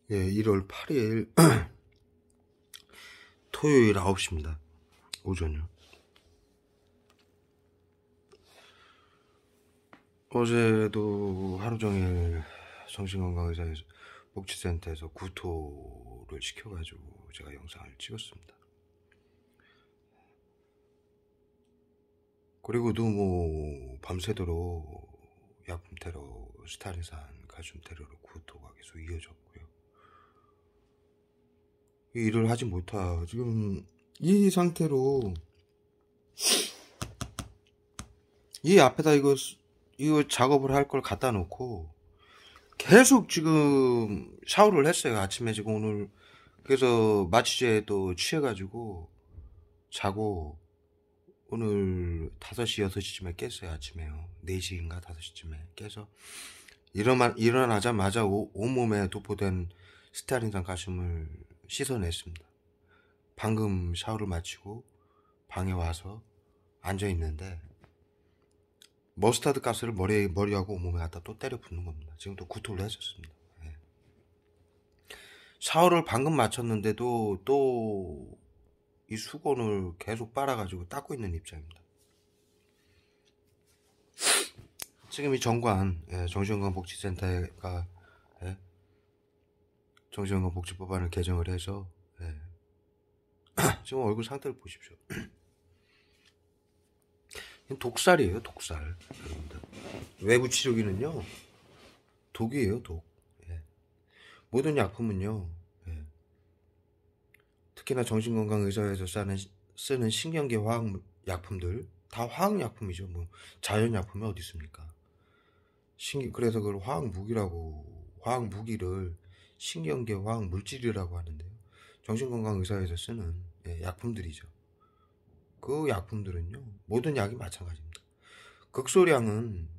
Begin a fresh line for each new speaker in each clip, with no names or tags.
예, 1월 8일 토요일 9시입니다. 오전이요. 어제도 하루 종일 정신건강의사에서 복지센터에서 구토를 시켜가지고 제가 영상을 찍었습니다. 그리고도 뭐 밤새도록 약품 테러, 스타리산, 칼슘 테러로 구토가 계속 이어졌고요. 이 일을 하지 못하 지금 이 상태로 이 앞에다 이거 작업을 할 걸 갖다 놓고 계속 지금 샤워를 했어요. 아침에 지금 오늘 그래서 마취제 또 취해가지고 자고 오늘 5시 6시쯤에 깼어요. 아침에요. 4시인가 5시쯤에 깨서 일어나자마자 온몸에 도포된 스타린산 가슴을 씻어냈습니다. 방금 샤워를 마치고 방에 와서 앉아있는데 머스타드 가스를 머리하고 온몸에 갖다 또 때려 붓는 겁니다. 지금 또 구토를 했었습니다. 예. 샤워를 방금 마쳤는데도 또 이 수건을 계속 빨아가지고 닦고 있는 입장입니다. 지금 이 정관, 정신건강복지센터가 정신건강복지법안을 개정을 해서 지금 얼굴 상태를 보십시오. 독살이에요, 독살. 여러분들. 외부 치료기는요, 독이에요, 독. 모든 약품은요, 특히나 정신건강의사에서 쓰는 신경계 화학약품들, 다 화학약품이죠. 뭐 자연약품이 어디 있습니까? 그래서 그걸 화학무기를 신경계 화학물질이라고 하는데요. 정신건강의사에서 쓰는 약품들이죠. 그 약품들은요, 모든 약이 마찬가지입니다. 극소량은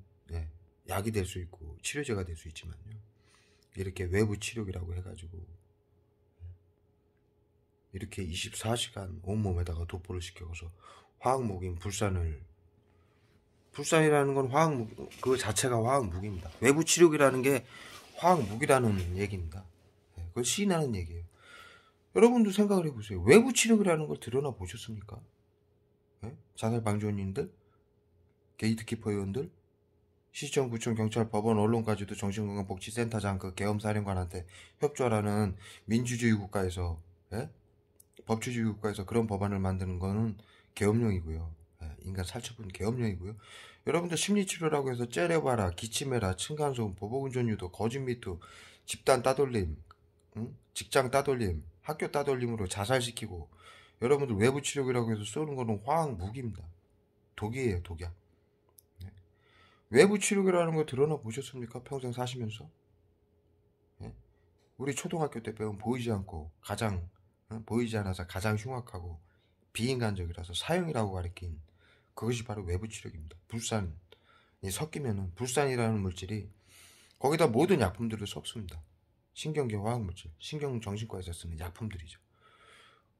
약이 될 수 있고 치료제가 될 수 있지만요, 이렇게 외부 치료기라고 해가지고 이렇게 24시간 온몸에다가 도포를 시켜서 화학무기인 불산이라는 건 그 자체가 화학무기입니다. 외부 치료기라는 게 화학무기라는 얘기입니다. 그걸 시인하는 얘기예요. 여러분도 생각을 해보세요. 외부 치료기라는 걸 들여나 보셨습니까? 자살방지원인들, 게이트키퍼 의원들, 시청, 구청, 경찰, 법원, 언론까지도 정신건강복지센터장 그 계엄사령관한테 협조하라는 민주주의 국가에서 법치주의 국가에서 그런 법안을 만드는 거는 계엄령이고요. 인간 살처분 계엄령이고요. 여러분들 심리치료라고 해서 째려봐라, 기침해라, 층간소음, 보복운전 유도, 거짓미투, 집단 따돌림, 직장 따돌림, 학교 따돌림으로 자살시키고, 여러분들 외부 치료기라고 해서 쏘는 거는 화학무기입니다. 독이에요, 독약. 외부 치료기라는 거 들어나 보셨습니까? 평생 사시면서? 우리 초등학교 때 배운 보이지 않아서 가장 흉악하고 비인간적이라서 사형이라고 가리킨 그것이 바로 외부 치료기입니다. 불산이 섞이면은 불산이라는 물질이 거기다 모든 약품들을 섞습니다. 신경계 화학물질, 신경정신과에서 쓰는 약품들이죠.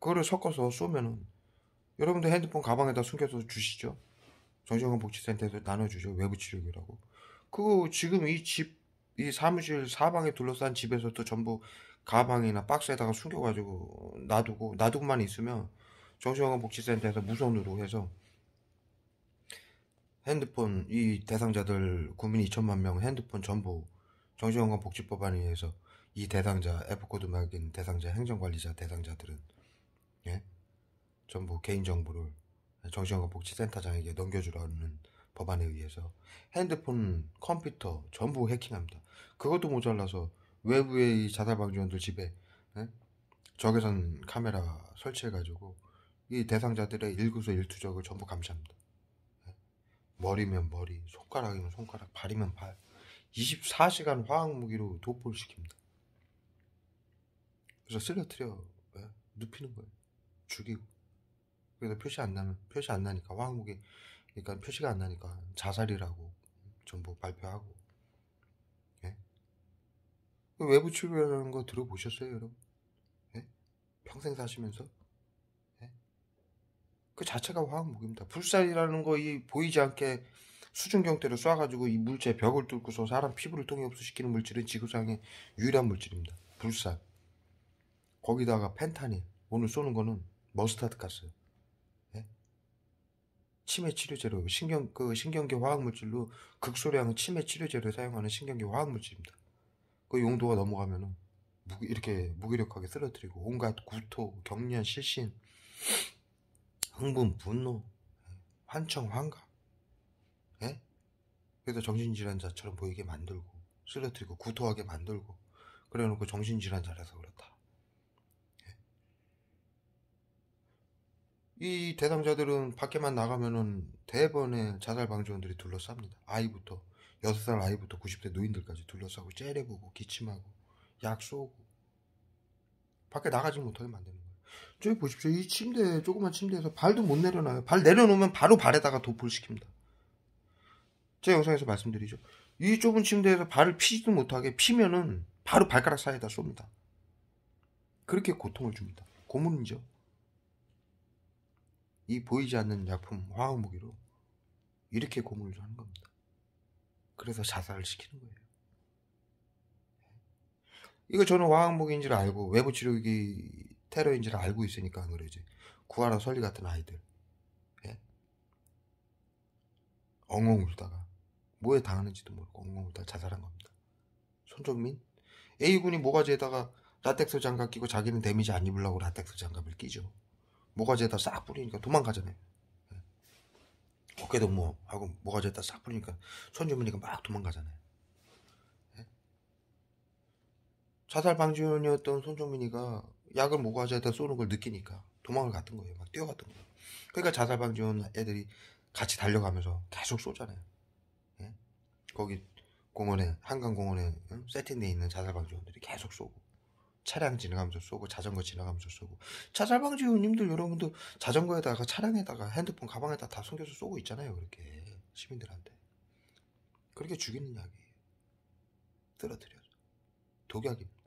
그거를 섞어서 쏘면은 여러분들 핸드폰 가방에다 숨겨서 주시죠. 정신건강복지센터에서 나눠주죠. 외부 치료기라고. 그거 지금 이 사무실 사방에 둘러싼 집에서도 전부 가방이나 박스에다가 숨겨가지고 놔두고만 있으면 정신건강복지센터에서 무선으로 해서 핸드폰, 이 대상자들 국민 2천만 명 핸드폰 전부 정신건강복지법안에 의해서 이 대상자, F코드 막인 대상자, 행정관리자 대상자들은 전부 개인정보를 정신건강복지센터장에게 넘겨주라는 법안에 의해서 핸드폰, 컴퓨터 전부 해킹합니다. 그것도 모자라서 외부의 이 자살방지원들 집에 적외선 카메라 설치해가지고 이 대상자들의 일거수일투족을 전부 감시합니다. 머리면 머리, 손가락이면 손가락, 발이면 발, 24시간 화학무기로 도포를 시킵니다. 그래서 쓰러뜨려 눕히는 거예요. 죽이고. 그래서 표시 안 나니까 화학무기, 그러니까 표시가 안 나니까 자살이라고 전부 발표하고. 외부 치료라는 거 들어보셨어요, 여러분? 평생 사시면서? 그 자체가 화학무기입니다. 불살이라는 거 이 보이지 않게 수중경대로 쏴가지고 이 물체 벽을 뚫고서 사람 피부를 통해 흡수시키는 물질은 지구상의 유일한 물질입니다. 불산, 거기다가 펜타닐, 오늘 쏘는 거는 머스타드 가스, 예? 치매 치료제로 신경계 화학물질로 극소량 치매 치료제로 사용하는 신경계 화학물질입니다. 그 용도가 넘어가면은 이렇게 무기력하게 쓰러뜨리고 온갖 구토, 경련, 실신, 흥분, 분노, 환청, 환각, 예? 그래서 정신질환자처럼 보이게 만들고 쓰러뜨리고 구토하게 만들고 그래놓고 정신질환자라서 그렇다. 이 대상자들은 밖에만 나가면은 대번에 자살방지원들이 둘러쌉니다. 아이부터 6살 아이부터 90대 노인들까지 둘러싸고 째려보고 기침하고 약 쏘고 밖에 나가지 못하게 만드는 거예요. 저기 보십시오. 이 침대, 조그만 침대에서 발도 못 내려놔요. 발 내려놓으면 바로 발에다가 도포를 시킵니다. 제 영상에서 말씀드리죠. 이 좁은 침대에서 발을 피지도 못하게 피면은 바로 발가락 사이에다 쏩니다. 그렇게 고통을 줍니다. 고문이죠. 이 보이지 않는 약품, 화학무기로 이렇게 고문을 하는 겁니다. 그래서 자살을 시키는 거예요. 이거 저는 화학무기인지를 알고 외부 치료기 테러인지를 알고 있으니까 안 그러지. 구하라 설리 같은 아이들, 예? 엉엉 울다가 뭐에 당하는지도 모르고 엉엉 울다가 자살한 겁니다. 손정민? A군이 모가지에다가 라텍스 장갑 끼고 자기는 데미지 안 입으려고 라텍스 장갑을 끼죠. 모가지에다 싹 뿌리니까 도망가잖아요. 어깨도 뭐 하고 모가지에다 싹 뿌리니까 손정민이가 막 도망가잖아요. 예? 자살 방지원이었던 손정민이가 약을 모가지에다 쏘는 걸 느끼니까 도망을 갔던 거예요. 막 뛰어갔던 거예요. 그러니까 자살 방지원 애들이 같이 달려가면서 계속 쏘잖아요. 예? 거기 공원에, 한강공원에 세팅되어 있는 자살 방지원들이 계속 쏘고, 차량 지나가면서 쏘고, 자전거 지나가면서 쏘고. 자살 방지원님들 여러분도 자전거에다가, 차량에다가, 핸드폰 가방에다 다 숨겨서 쏘고 있잖아요. 그렇게 시민들한테. 그렇게 죽이는 약이에요. 떨어뜨려서 독약입니다.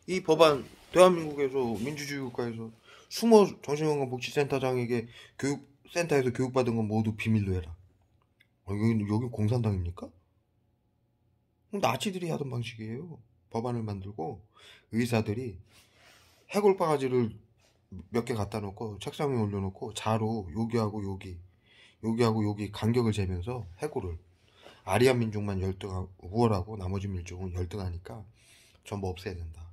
이 법안 대한민국에서 민주주의 국가에서 숨어 정신건강복지센터장에게 교육센터에서 교육받은 건 모두 비밀로 해라. 여기 공산당입니까? 나치들이 하던 방식이에요. 법안을 만들고 의사들이 해골바가지를 몇 개 갖다 놓고 책상 위에 올려놓고 자로 여기하고 여기 간격을 재면서 해골을 아리아 민족만 우월하고 나머지 민족은 열등하니까 전부 없애야 된다.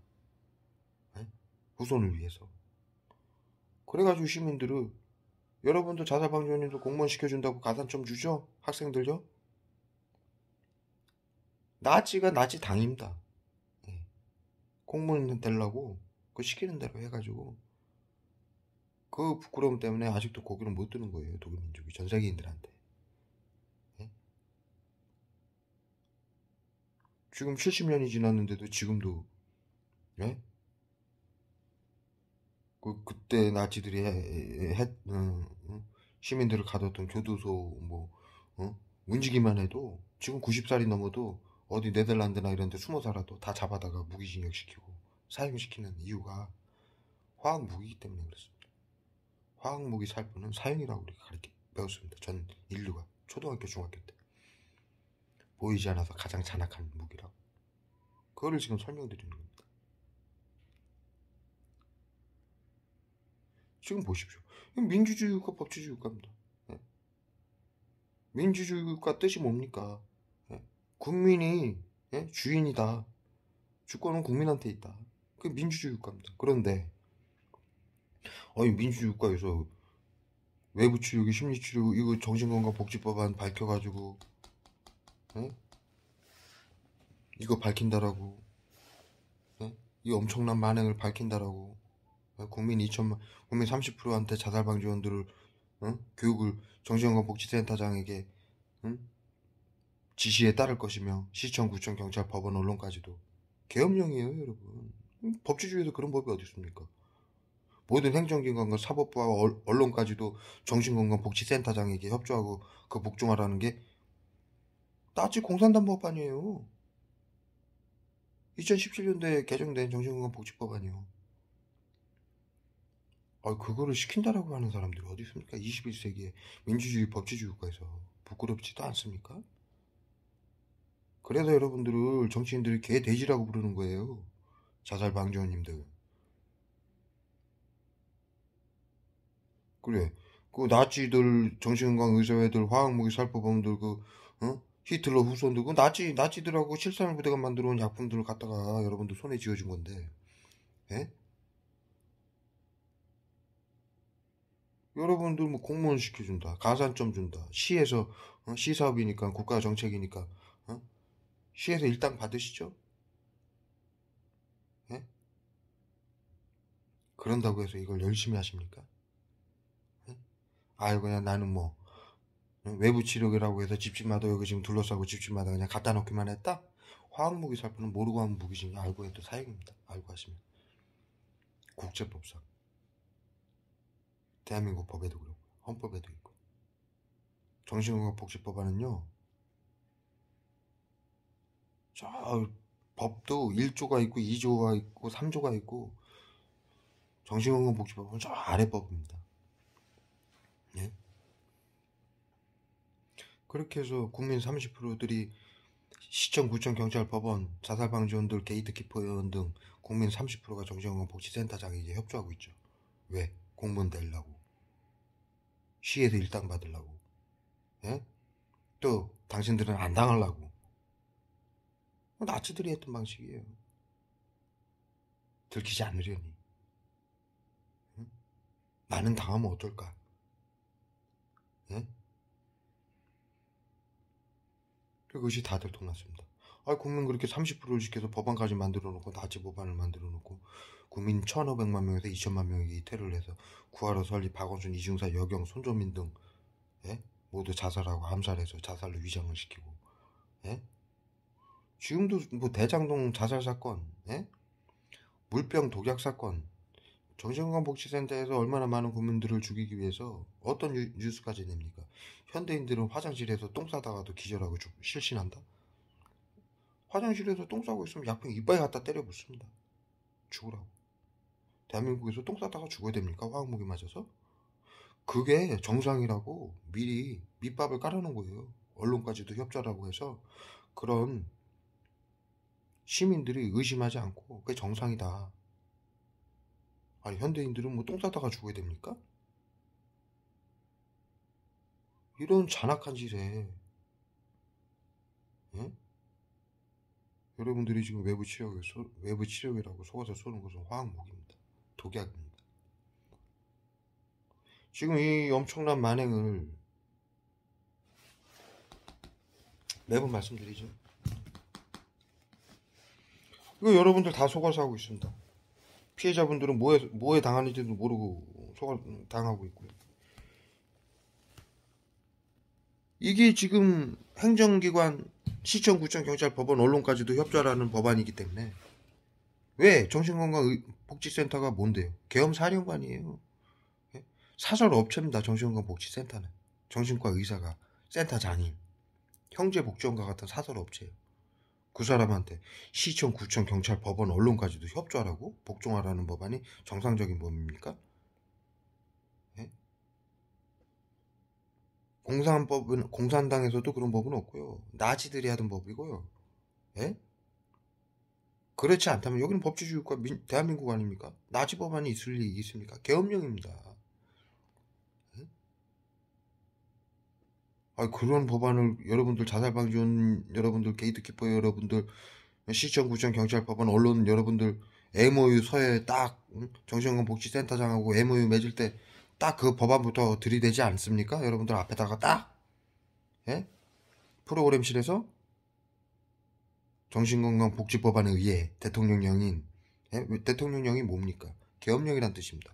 네? 후손을 위해서. 그래가지고 시민들은 여러분도 자살방지원님도 공무원 시켜준다고 가산점 주죠? 학생들요? 나치가 나치 당입니다. 예. 공무원 되려고 그 시키는 대로 해가지고 그 부끄러움 때문에 아직도 고개를 못 드는 거예요. 독일 민족이 전 세계인들한테. 예? 지금 70년이 지났는데도 지금도 예? 그때 나치들이 시민들을 가뒀던 교도소 문지기만 해도 지금 90살이 넘어도 어디 네덜란드나 이런 데 숨어 살아도 다 잡아다가 무기징역 시키고 사형시키는 이유가 화학무기이기 때문에 그렇습니다. 화학무기 살포는 사형이라고 우리가 배웠습니다. 전 인류가 초등학교 중학교 때 보이지 않아서 가장 잔악한 무기라고. 그거를 지금 설명드리는 겁니다. 지금 보십시오. 민주주의 국가, 법치주의 국가입니다. 예? 민주주의 국가 뜻이 뭡니까? 예? 국민이 주인이다. 주권은 국민한테 있다. 그게 민주주의 국가입니다. 그런데 민주주의 국가에서 외부치료기, 심리치료 이거 정신건강복지법안 밝혀가지고 이거 밝힌다라고 이 엄청난 만행을 밝힌다라고 국민 30%한테 자살방지원들을 교육을 정신건강복지센터장에게 지시에 따를 것이며 시청, 구청, 경찰, 법원, 언론까지도 계엄령이에요, 여러분. 법치주의에서 그런 법이 어디 있습니까? 모든 행정기관과 사법부와 언론까지도 정신건강복지센터장에게 협조하고 그 복종하라는 게 나치 공산당 법안이에요. 2017년도에 개정된 정신건강복지법안이요. 그거를 시킨다라고 하는 사람들이 어디 있습니까? 21세기에 민주주의 법치주의 국가에서 부끄럽지도 않습니까? 그래서 여러분들을 정치인들이 개돼지라고 부르는 거예요. 자살 방지원님들. 그래. 그 나치들, 정신건강 의사회들, 화학무기 살포범들, 히틀러 후손들, 그 나치들하고 실사물 부대가 만들어 온 약품들을 갖다가 여러분들 손에 쥐어준 건데, 예? 여러분들 뭐 공무원 시켜준다, 가산점 준다, 시에서, 시사업이니까, 국가 정책이니까, 어? 시에서 일당 받으시죠? 예? 그런다고 해서 이걸 열심히 하십니까? 예? 아유, 그냥 나는 뭐, 외부 치료기라고 해서 집집마다 여기 지금 둘러싸고 집집마다 그냥 갖다 놓기만 했다? 화학무기 살포는 모르고 하면 무기징, 알고 해도 사형입니다. 알고 하시면. 국제법상. 대한민국 법에도 그렇고, 헌법에도 있고. 정신건강복지법안은요, 저, 법도 1조가 있고, 2조가 있고, 3조가 있고, 정신건강복지법은 저 아래 법입니다. 예? 그렇게 해서 국민 30%들이 시청, 구청, 경찰, 법원, 자살방지원들, 게이트키퍼원 등 국민 30%가 정신건강복지센터장에 이제 협조하고 있죠. 왜? 공무원 되려고. 시에서 일당 받으려고. 예? 또 당신들은 안 당하려고. 나치들이 했던 방식이에요. 들키지 않으려니. 응? 나는 당하면 어떨까? 예? 그것이 다들 통났습니다. 국민 그렇게 30%를 시켜서 법안까지 만들어 놓고, 나치 법안을 만들어 놓고, 국민 1,500만 명에서 2천만 명이 테러를 해서 구하러 설리, 박원순, 이중사, 여경, 손조민 등, 예? 모두 자살하고 암살해서 자살로 위장을 시키고, 예? 지금도 뭐 대장동 자살 사건, 예? 물병 독약 사건, 정신건강복지센터에서 얼마나 많은 국민들을 죽이기 위해서 어떤 뉴스까지 냅니까? 현대인들은 화장실에서 똥 싸다가도 기절하고 실신한다? 화장실에서 똥 싸고 있으면 약병 이빨에 갖다 때려 붓습니다. 죽으라고. 대한민국에서 똥 싸다가 죽어야 됩니까? 화학무기 맞아서? 그게 정상이라고 미리 밑밥을 깔아놓은 거예요. 언론까지도 협조라고 해서 그런 시민들이 의심하지 않고 그게 정상이다. 아니 현대인들은 뭐 똥 싸다가 죽어야 됩니까? 이런 잔악한 짓에 예? 여러분들이 지금 외부 치료기라고 속아서 쏘는 것은 화학무기입니다. 독약입니다. 지금 이 엄청난 만행을 매번 말씀드리죠. 이거 여러분들 다 속아서 하고 있습니다. 피해자분들은 뭐에 당하는지도 모르고 당하고 있고요. 이게 지금 행정기관, 시청, 구청, 경찰, 법원, 언론까지도 협조하라는 법안이기 때문에 왜 정신건강복지센터가 뭔데요? 계엄사령관이에요. 사설업체입니다. 정신건강복지센터는. 정신과 의사가 센터장인 형제복지원과 같은 사설업체예요. 그 사람한테 시청, 구청, 경찰, 법원, 언론까지도 협조하라고? 복종하라는 법안이 정상적인 법입니까? 예? 공산당에서도 그런 법은 없고요. 나치들이 하던 법이고요. 예? 그렇지 않다면 여기는 법치주의 국가 대한민국 아닙니까? 나치 법안이 있을 리 있습니까? 계엄령입니다. 예? 그런 법안을 여러분들 자살방지원 여러분들 게이트키퍼 여러분들 시청 구청 경찰 법원 언론 여러분들 MOU 서에 딱 정신건강복지센터장하고 MOU 맺을 때 딱 그 법안부터 들이대지 않습니까? 여러분들 앞에다가 딱 예? 프로그램실에서 정신건강복지법안에 의해 대통령령인 예? 대통령령이 뭡니까? 계엄령이란 뜻입니다.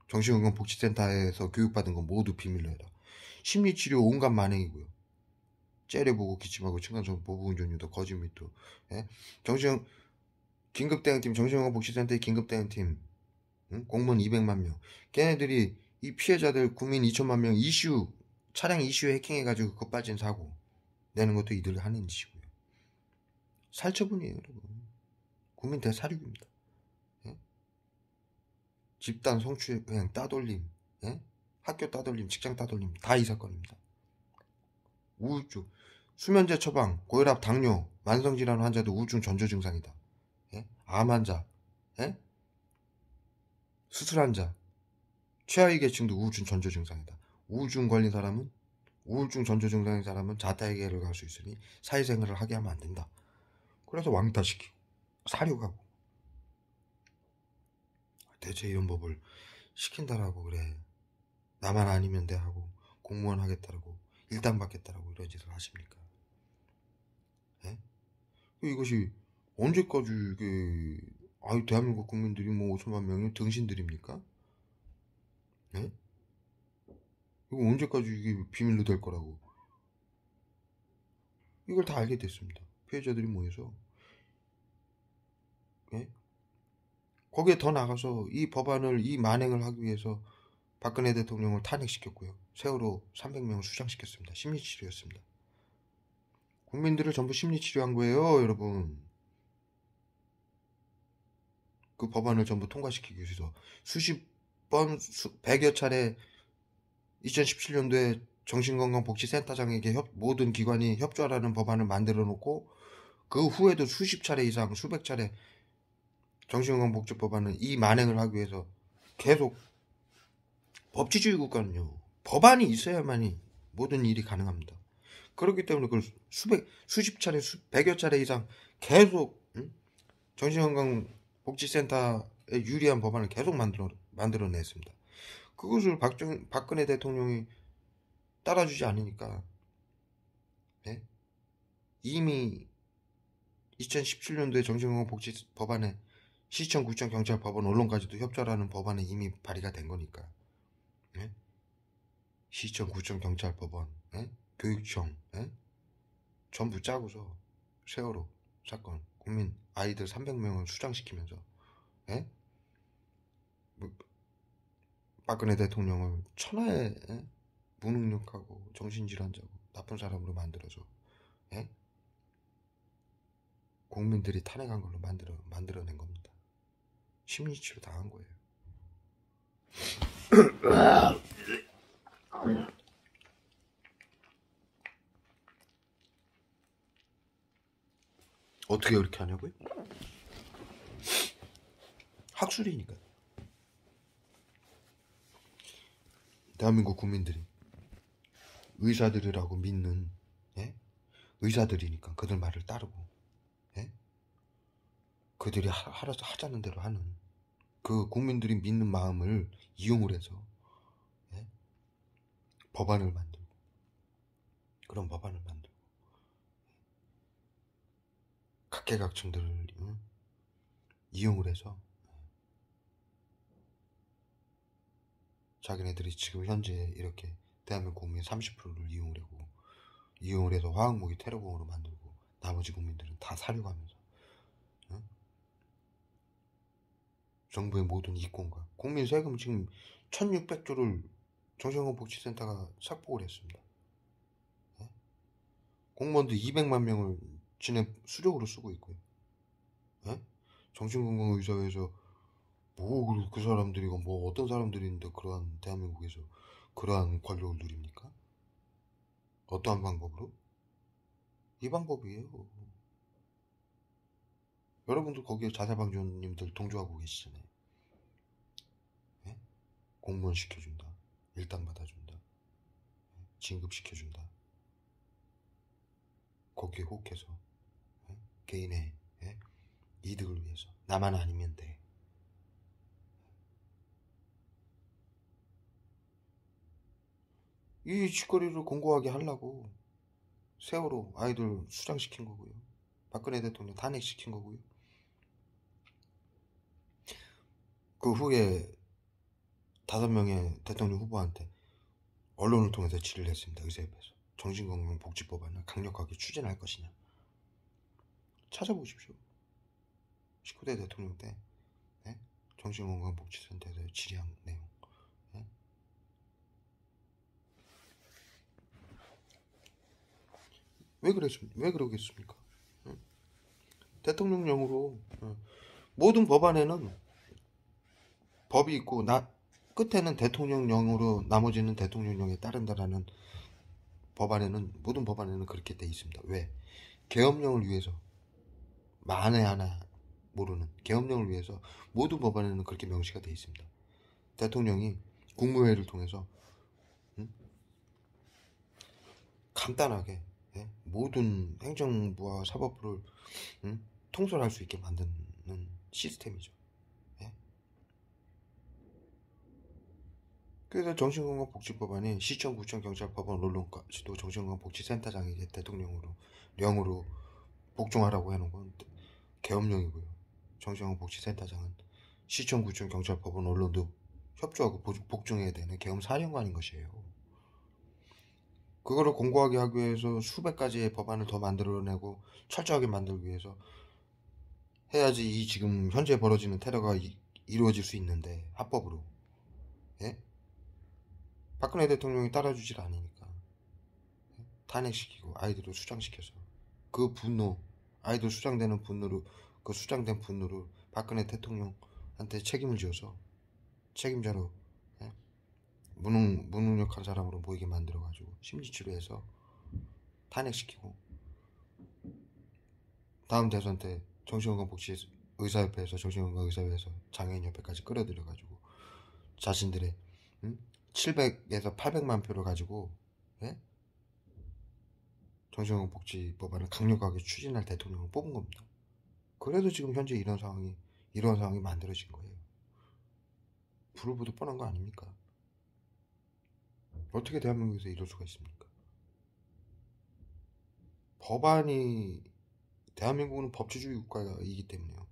정신건강복지센터에서 교육받은 건 모두 비밀로 해라. 심리치료 온갖 만행이고요. 째려보고 기침하고 층간소음 보부운전유도 거짓미도 예? 긴급대응팀 정신건강복지센터의 긴급대응팀 공무원 200만 명 걔네들이 이 피해자들 국민 2천만 명 차량 이슈 해킹해가지고 그거 빠진 사고 내는 것도 이들 하는 짓이고요. 살처분이에요 여러분. 국민 대사륙입니다. 예? 집단 성추행, 따돌림, 예? 학교 따돌림, 직장 따돌림 다 이 사건입니다. 우울증, 수면제 처방, 고혈압, 당뇨, 만성질환 환자도 우울증 전조 증상이다. 예? 암 환자, 예? 수술 환자, 최하위 계층도 우울증 전조 증상이다. 우울증 걸린 사람은, 우울증 전조 증상인 사람은 자타해결을 갈 수 있으니 사회생활을 하게 하면 안 된다. 그래서 왕따시키고 사료가고 대체 이런 법을 시킨다라고 그래. 나만 아니면 돼 하고 공무원 하겠다라고 일당 받겠다라고 이런 짓을 하십니까? 예? 이것이 언제까지 이게 대한민국 국민들이 뭐 5천만 명이 등신들입니까? 예? 이거 언제까지 이게 비밀로 될 거라고? 이걸 다 알게 됐습니다. 피해자들이 모여서. 예? 거기에 더 나가서 이 법안을 이 만행을 하기 위해서 박근혜 대통령을 탄핵시켰고요. 세월호 300명을 수장시켰습니다. 심리치료였습니다. 국민들을 전부 심리치료한 거예요, 여러분. 그 법안을 전부 통과시키기 위해서 수십 번, 100여 차례 2017년도에 정신건강복지센터장에게 모든 기관이 협조하라는 법안을 만들어 놓고 그 후에도 수십 차례 이상, 수백 차례 정신건강복지법안은 이 만행을 하기 위해서 계속 법치주의 국가는요. 법안이 있어야만이 모든 일이 가능합니다. 그렇기 때문에 그걸 수십 차례, 100여 차례 이상 계속 정신건강복지센터에 유리한 법안을 계속 만들어냈습니다. 그것을 박근혜 대통령이 따라주지 않으니까 네? 이미 2017년도에 정신건강복지 법안에 시청, 구청, 경찰, 법원, 언론까지도 협조하라는 법안에 이미 발의가 된 거니까 네? 시청, 구청, 경찰, 법원, 네? 교육청 네? 전부 짜고서 세월호 사건 국민 아이들 300명을 수장시키면서 네? 박근혜 대통령을 천하의 무능력하고 정신질환자고 나쁜 사람으로 만들어서 예? 국민들이 탄핵한 걸로 만들어낸 겁니다. 심리치료 당한 거예요. 어떻게 그렇게 하냐고요? 학술이니까. 대한민국 국민들이 의사들이라고 믿는 예? 의사들이니까 그들 말을 따르고 예? 그들이 하자는 대로 하는 그 국민들이 믿는 마음을 이용을 해서 예? 법안을 만들고 그런 법안을 만들고 각계각층들을 이용을 해서 자기네들이 지금 현재 이렇게 대한민국 국민 30%를 이용을 해서 화학무기 테러공으로 만들고 나머지 국민들은 다 사려가면서 정부의 모든 이권과 국민 세금 지금 1600조를 정신건강복지센터가 삭복을 했습니다. 공무원들 200만 명을 지네 수력으로 쓰고 있고요. 정신건강의사회에서 뭐 그 사람들이 뭐 어떤 사람들인데 그러한 대한민국에서 그러한 권력을 누립니까? 어떠한 방법으로? 이 방법이에요. 여러분들 거기에 자살방지원님들 동조하고 계시잖아요. 예? 공무원 시켜준다. 일당 받아준다. 진급시켜준다. 거기에 혹해서 개인의 이득을 위해서 나만 아니면 돼. 이 짓거리를 공고하게 하려고 세월호 아이들 수장시킨 거고요. 박근혜 대통령 탄핵시킨 거고요. 그 후에 5명의 대통령 후보한테 언론을 통해서 질의를 했습니다. 의사협회에서 정신건강복지법안을 강력하게 추진할 것이냐. 찾아보십시오. 19대 대통령 때 정신건강복지센터에서 질의한 내용. 왜 그러겠습니까? 대통령령으로 모든 법안에는 법이 있고 끝에는 대통령령으로 나머지는 대통령령에 따른다라는 법안에는 모든 법안에는 그렇게 돼 있습니다. 왜? 계엄령을 위해서 만에 하나 모르는 계엄령을 위해서 모든 법안에는 그렇게 명시가 돼 있습니다. 대통령이 국무회의를 통해서 간단하게 모든 행정부와 사법부를 통솔할 수 있게 만드는 시스템이죠. 그래서 정신건강복지법안이 시청, 구청, 경찰, 법원, 언론까지도 정신건강복지센터장이 대통령령으로 복종하라고 해놓은 건 계엄령이고요. 정신건강복지센터장은 시청, 구청, 경찰, 법원, 언론도 협조하고 복종해야 되는 계엄사령관인 것이에요. 그거를 공고하게 하기 위해서 수백 가지의 법안을 더 만들어내고 철저하게 만들기 위해서 해야지 이 지금 현재 벌어지는 테러가 이루어질 수 있는데 합법으로. 예? 박근혜 대통령이 따라주질 않으니까 탄핵시키고 아이들을 수장시켜서 그 분노, 아이들 수장되는 분노로 그 수장된 분노를 박근혜 대통령한테 책임을 지어서 책임자로 무능력한 사람으로 보이게 만들어가지고 심리치료해서 탄핵시키고 다음 대선 때 정신건강복지의사협회에서 정신건강의사회에서 장애인협회까지 끌어들여가지고 자신들의 700에서 800만 표를 가지고 정신건강복지법안을 강력하게 추진할 대통령을 뽑은 겁니다. 그래도 지금 현재 이런 상황이 만들어진 거예요. 불을 보듯 뻔한 거 아닙니까? 어떻게 대한민국에서 이럴 수가 있습니까? 대한민국은 법치주의 국가이기 때문에요.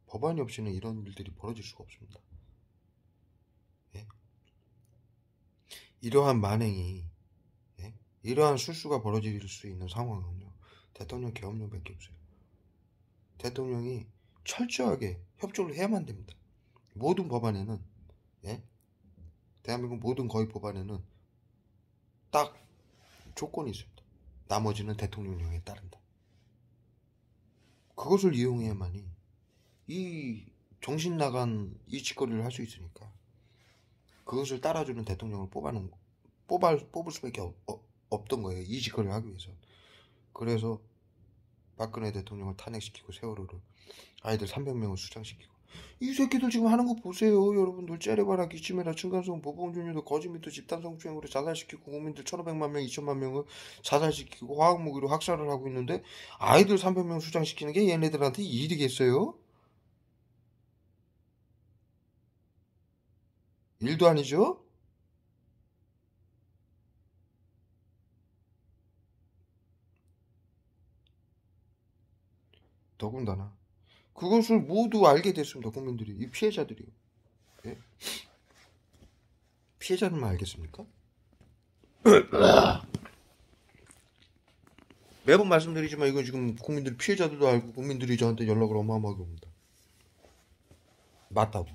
법안이 없이는 이런 일들이 벌어질 수가 없습니다. 이러한 만행이, 이러한 술수가 벌어질 수 있는 상황은요, 대통령 계엄령밖에 없어요. 대통령이 철저하게 협조를 해야만 됩니다. 모든 법안에는, 대한민국 모든 거의 법안에는 딱 조건이 있습니다. 나머지는 대통령령에 따른다. 그것을 이용해야만이 이 정신 나간 이 짓거리를 할 수 있으니까 그것을 따라주는 대통령을 뽑을 수밖에 없던 거예요. 이 짓거리를 하기 위해서. 그래서 박근혜 대통령을 탄핵시키고 세월호를 아이들 300명을 수장시키고 이 새끼들 지금 하는 거 보세요. 여러분들 째려봐라 기침해라 층간소음 보복운전유도 거짓말도 집단성추행으로 자살시키고 국민들 1,500만 명 2천만 명을 자살시키고 화학무기로 학살을 하고 있는데 아이들 300명 수장시키는 게 얘네들한테 일이겠어요? 일도 아니죠? 더군다나 그것을 모두 알게 됐습니다. 국민들이. 이 피해자들이요. 피해자들만 알겠습니까? 매번 말씀드리지만 이건 지금 국민들 피해자들도 알고 국민들이 저한테 연락을 어마어마하게 옵니다. 맞다고.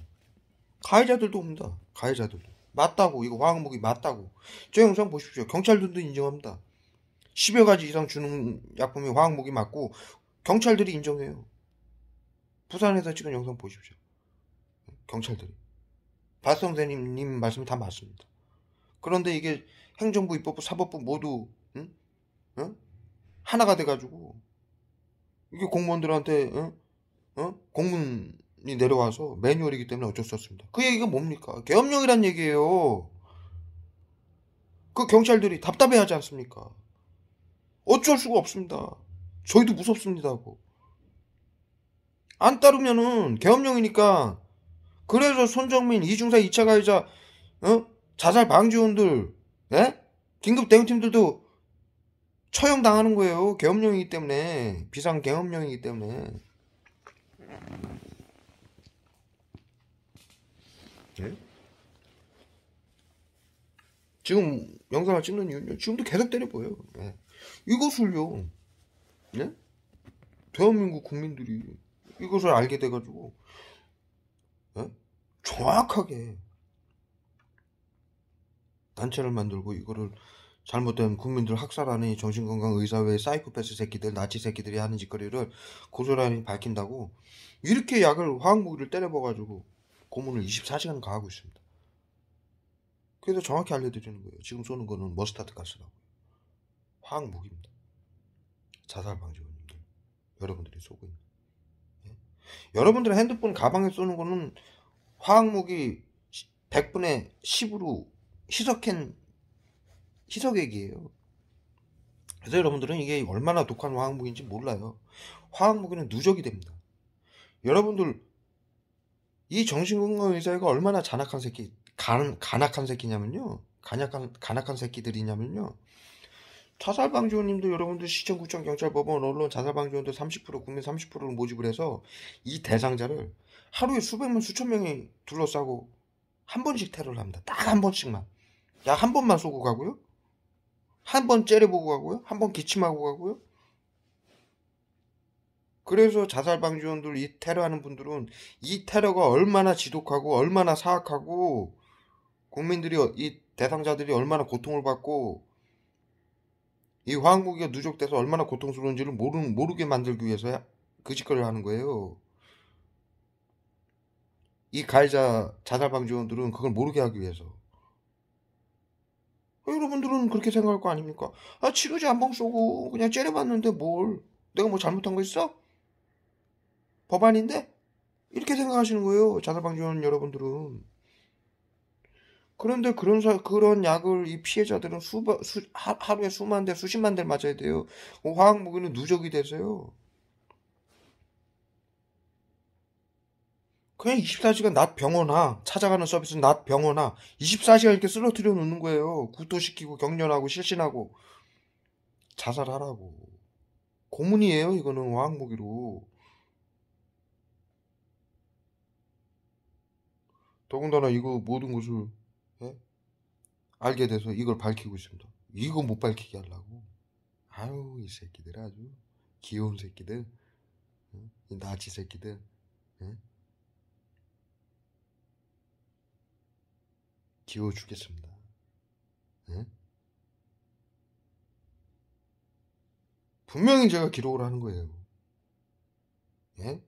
가해자들도 옵니다. 가해자들도. 맞다고. 이거 화학무기 맞다고. 저 영상 보십시오. 경찰들도 인정합니다. 10여 가지 이상 주는 약품이 화학무기 맞고 경찰들이 인정해요. 부산에서 찍은 영상 보십시오. 경찰들이. 박성대님 말씀이 다 맞습니다. 그런데 이게 행정부, 입법부, 사법부 모두 하나가 돼가지고 이게 공무원들한테 공문이 내려와서 매뉴얼이기 때문에 어쩔 수 없습니다. 그 얘기가 뭡니까? 계엄령이란 얘기예요. 그 경찰들이 답답해하지 않습니까? 어쩔 수가 없습니다. 저희도 무섭습니다 하고. 안 따르면은 계엄령이니까. 그래서 손정민, 이중사 2차 가해자 자살 방지원들 긴급 대응팀들도 처형당하는 거예요. 계엄령이기 때문에. 비상 계엄령이기 때문에. 지금 영상을 찍는 이유는요. 지금도 계속 때려 보여요. 이것을요. 대한민국 국민들이 이것을 알게 돼가지고 정확하게 단체를 만들고 이거를 잘못된 국민들 학살하는 정신건강의사회 사이코패스 새끼들, 나치 새끼들이 하는 짓거리를 고스란히 밝힌다고 이렇게 화학무기를 때려봐가지고 고문을 24시간 가하고 있습니다. 그래서 정확히 알려드리는 거예요. 지금 쏘는 거는 머스타드 가스라고. 화학무기입니다. 자살방지원님들, 여러분들이 쏘고 있는. 예? 여러분들 핸드폰 가방에 쏘는 거는 화학무기 100분의 10으로 희석액이에요. 그래서 여러분들은 이게 얼마나 독한 화학무기인지 몰라요. 화학무기는 누적이 됩니다. 여러분들 이 정신건강 의사가 얼마나 간악한 새끼냐면요. 간악한 새끼들이냐면요. 자살방지원님도 여러분들 시청, 구청, 경찰, 법원, 언론, 자살방지원도 30% 국민 30%를 모집을 해서 이 대상자를 하루에 수백만 수천 명이 둘러싸고 한 번씩 테러를 합니다. 딱 한 번씩만. 야, 한 번만 쏘고 가고요. 한 번 째려보고 가고요. 한 번 기침하고 가고요. 그래서 자살방지원들 이 테러하는 분들은 이 테러가 얼마나 지독하고 얼마나 사악하고 국민들이 이 대상자들이 얼마나 고통을 받고 이 화학무기가 누적돼서 얼마나 고통스러운지를 모르게 만들기 위해서 그 짓거리를 하는 거예요. 이 가해자 자살방지원들은 그걸 모르게 하기 위해서. 여러분들은 그렇게 생각할 거 아닙니까? 아, 치료제 한 방 쏘고 그냥 째려봤는데 뭘, 내가 뭐 잘못한 거 있어? 법안인데? 이렇게 생각하시는 거예요, 자살방지원 여러분들은. 그런데 그런 약을 이 피해자들은 하루에 수만 대, 수십만 대를 맞아야 돼요. 화학무기는 누적이 되세요. 그냥 24시간 낮 병원아, 찾아가는 서비스는 낮 병원아, 24시간 이렇게 쓰러뜨려 놓는 거예요. 구토시키고 격렬하고 실신하고 자살하라고. 고문이에요, 이거는 화학무기로. 더군다나 이거 모든 것을, 예? 알게 돼서 이걸 밝히고 있습니다. 이거 못 밝히게 하려고. 아유, 이 새끼들 아주 귀여운 새끼들, 이 나치 새끼들. 예? 귀여워 죽겠습니다. 예? 분명히 제가 기록을 하는 거예요. 예?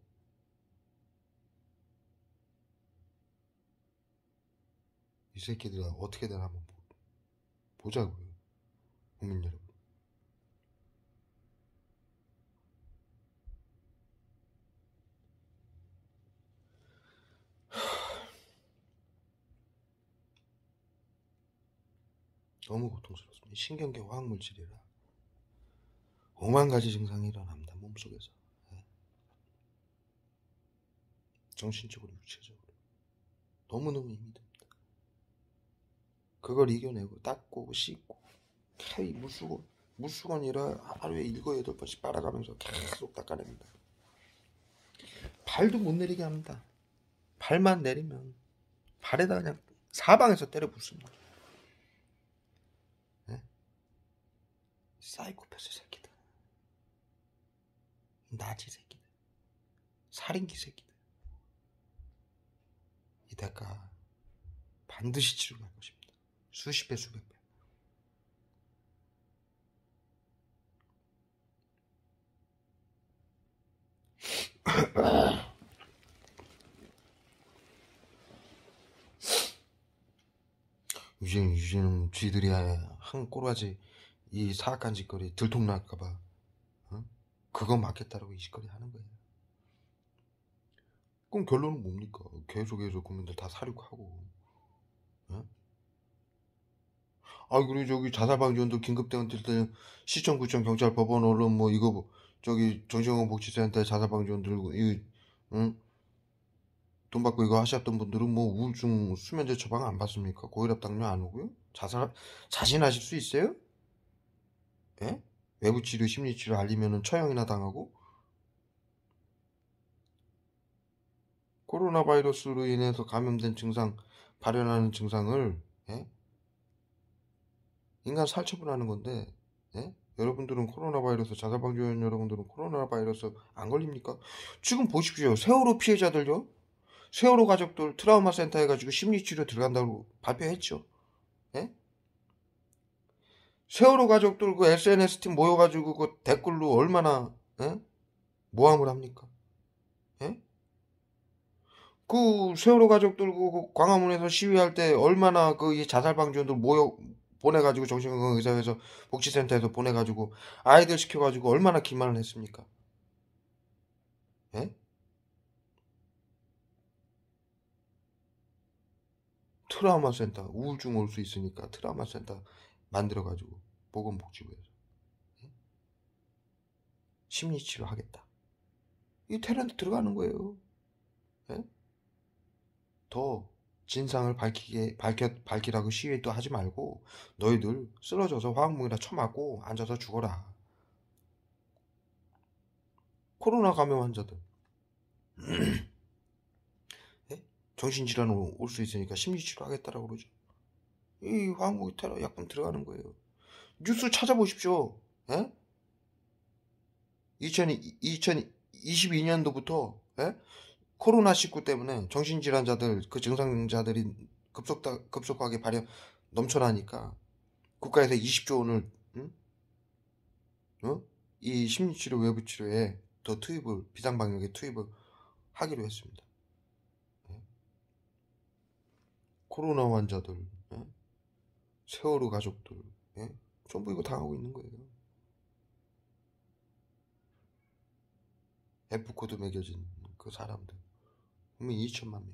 이 새끼들 어떻게 되나 한번 보자고요. 국민 여러분. 너무 고통스럽습니다. 신경계 화학물질이라 5만 가지 증상이 일어납니다. 몸속에서. 예. 정신적으로, 육체적으로. 너무너무 힘이 듭니다. 그걸 이겨내고 닦고 씻고 캐이 물수건이라 하루에 7, 8번씩 빨아가면서 계속 닦아냅니다. 발도 못 내리게 합니다. 발만 내리면 발에다 그냥 사방에서 때려 붓습니다. 네? 사이코패스 새끼들, 나치 새끼들, 살인기 새끼들. 이 대가 반드시 치러갈 것입니다. 수십 배, 수백 배. 유진은 쥐들이 한 꼬라지 이 사악한 짓거리 들통날까봐 그거 맞겠다라고 이 짓거리 하는 거예요. 그럼 결론은 뭡니까? 계속해서 국민들 다 사륙하고. 그리고 저기 자살방지원도 긴급대응 때 시청, 구청, 경찰, 법원, 언론 뭐 이거 저기 정신건강복지센터 자살방지원들 응? 돈 받고 이거 하셨던 분들은 뭐 우울증 수면제 처방 안 받습니까? 고혈압 당뇨 안 오고요? 자신하실 수 있어요? 예? 외부치료 심리치료 알리면은 처형이나 당하고. 코로나 바이러스로 인해서 감염된 증상 발현하는 증상을 인간 살처분하는 건데 여러분들은 코로나 바이러스, 자살방지원 여러분들은 코로나 바이러스 안 걸립니까? 지금 보십시오. 세월호 피해자들요, 세월호 가족들 트라우마 센터 해가지고 심리치료 들어간다고 발표했죠. 세월호 가족들 그 SNS 팀 모여가지고 그 댓글로 얼마나 모함을 합니까? 그 세월호 가족들 그 광화문에서 시위할 때 얼마나 그 이 자살방지원들 모여 보내가지고 정신건강의사회에서 복지센터에서 보내가지고 아이들 시켜가지고 얼마나 기만을 했습니까? 예? 트라우마 센터 우울증 올 수 있으니까 트라우마 센터 만들어가지고 보건복지부에서 심리치료 하겠다. 이 테러한테 들어가는 거예요. 예? 더 진상을 밝히라고 시위 또 하지 말고 너희들 쓰러져서 화학무기나 쳐맞고 앉아서 죽어라. 코로나 감염 환자들 예? 정신질환 올 수 있으니까 심리치료 하겠다라고 그러죠. 이 화학무기 테러 약품 들어가는 거예요. 뉴스 찾아보십시오. 예? 2022년도부터 예? 코로나19 때문에 정신질환자들 그 증상자들이 급속하게 넘쳐나니까 국가에서 20조 원을 이 심리치료 외부치료에 더 비상방역에 투입을 하기로 했습니다. 예? 코로나 환자들 예? 세월호 가족들 예? 전부 이거 당하고 있는 거예요. F코드 매겨진 그 사람들 분명 2천만 명.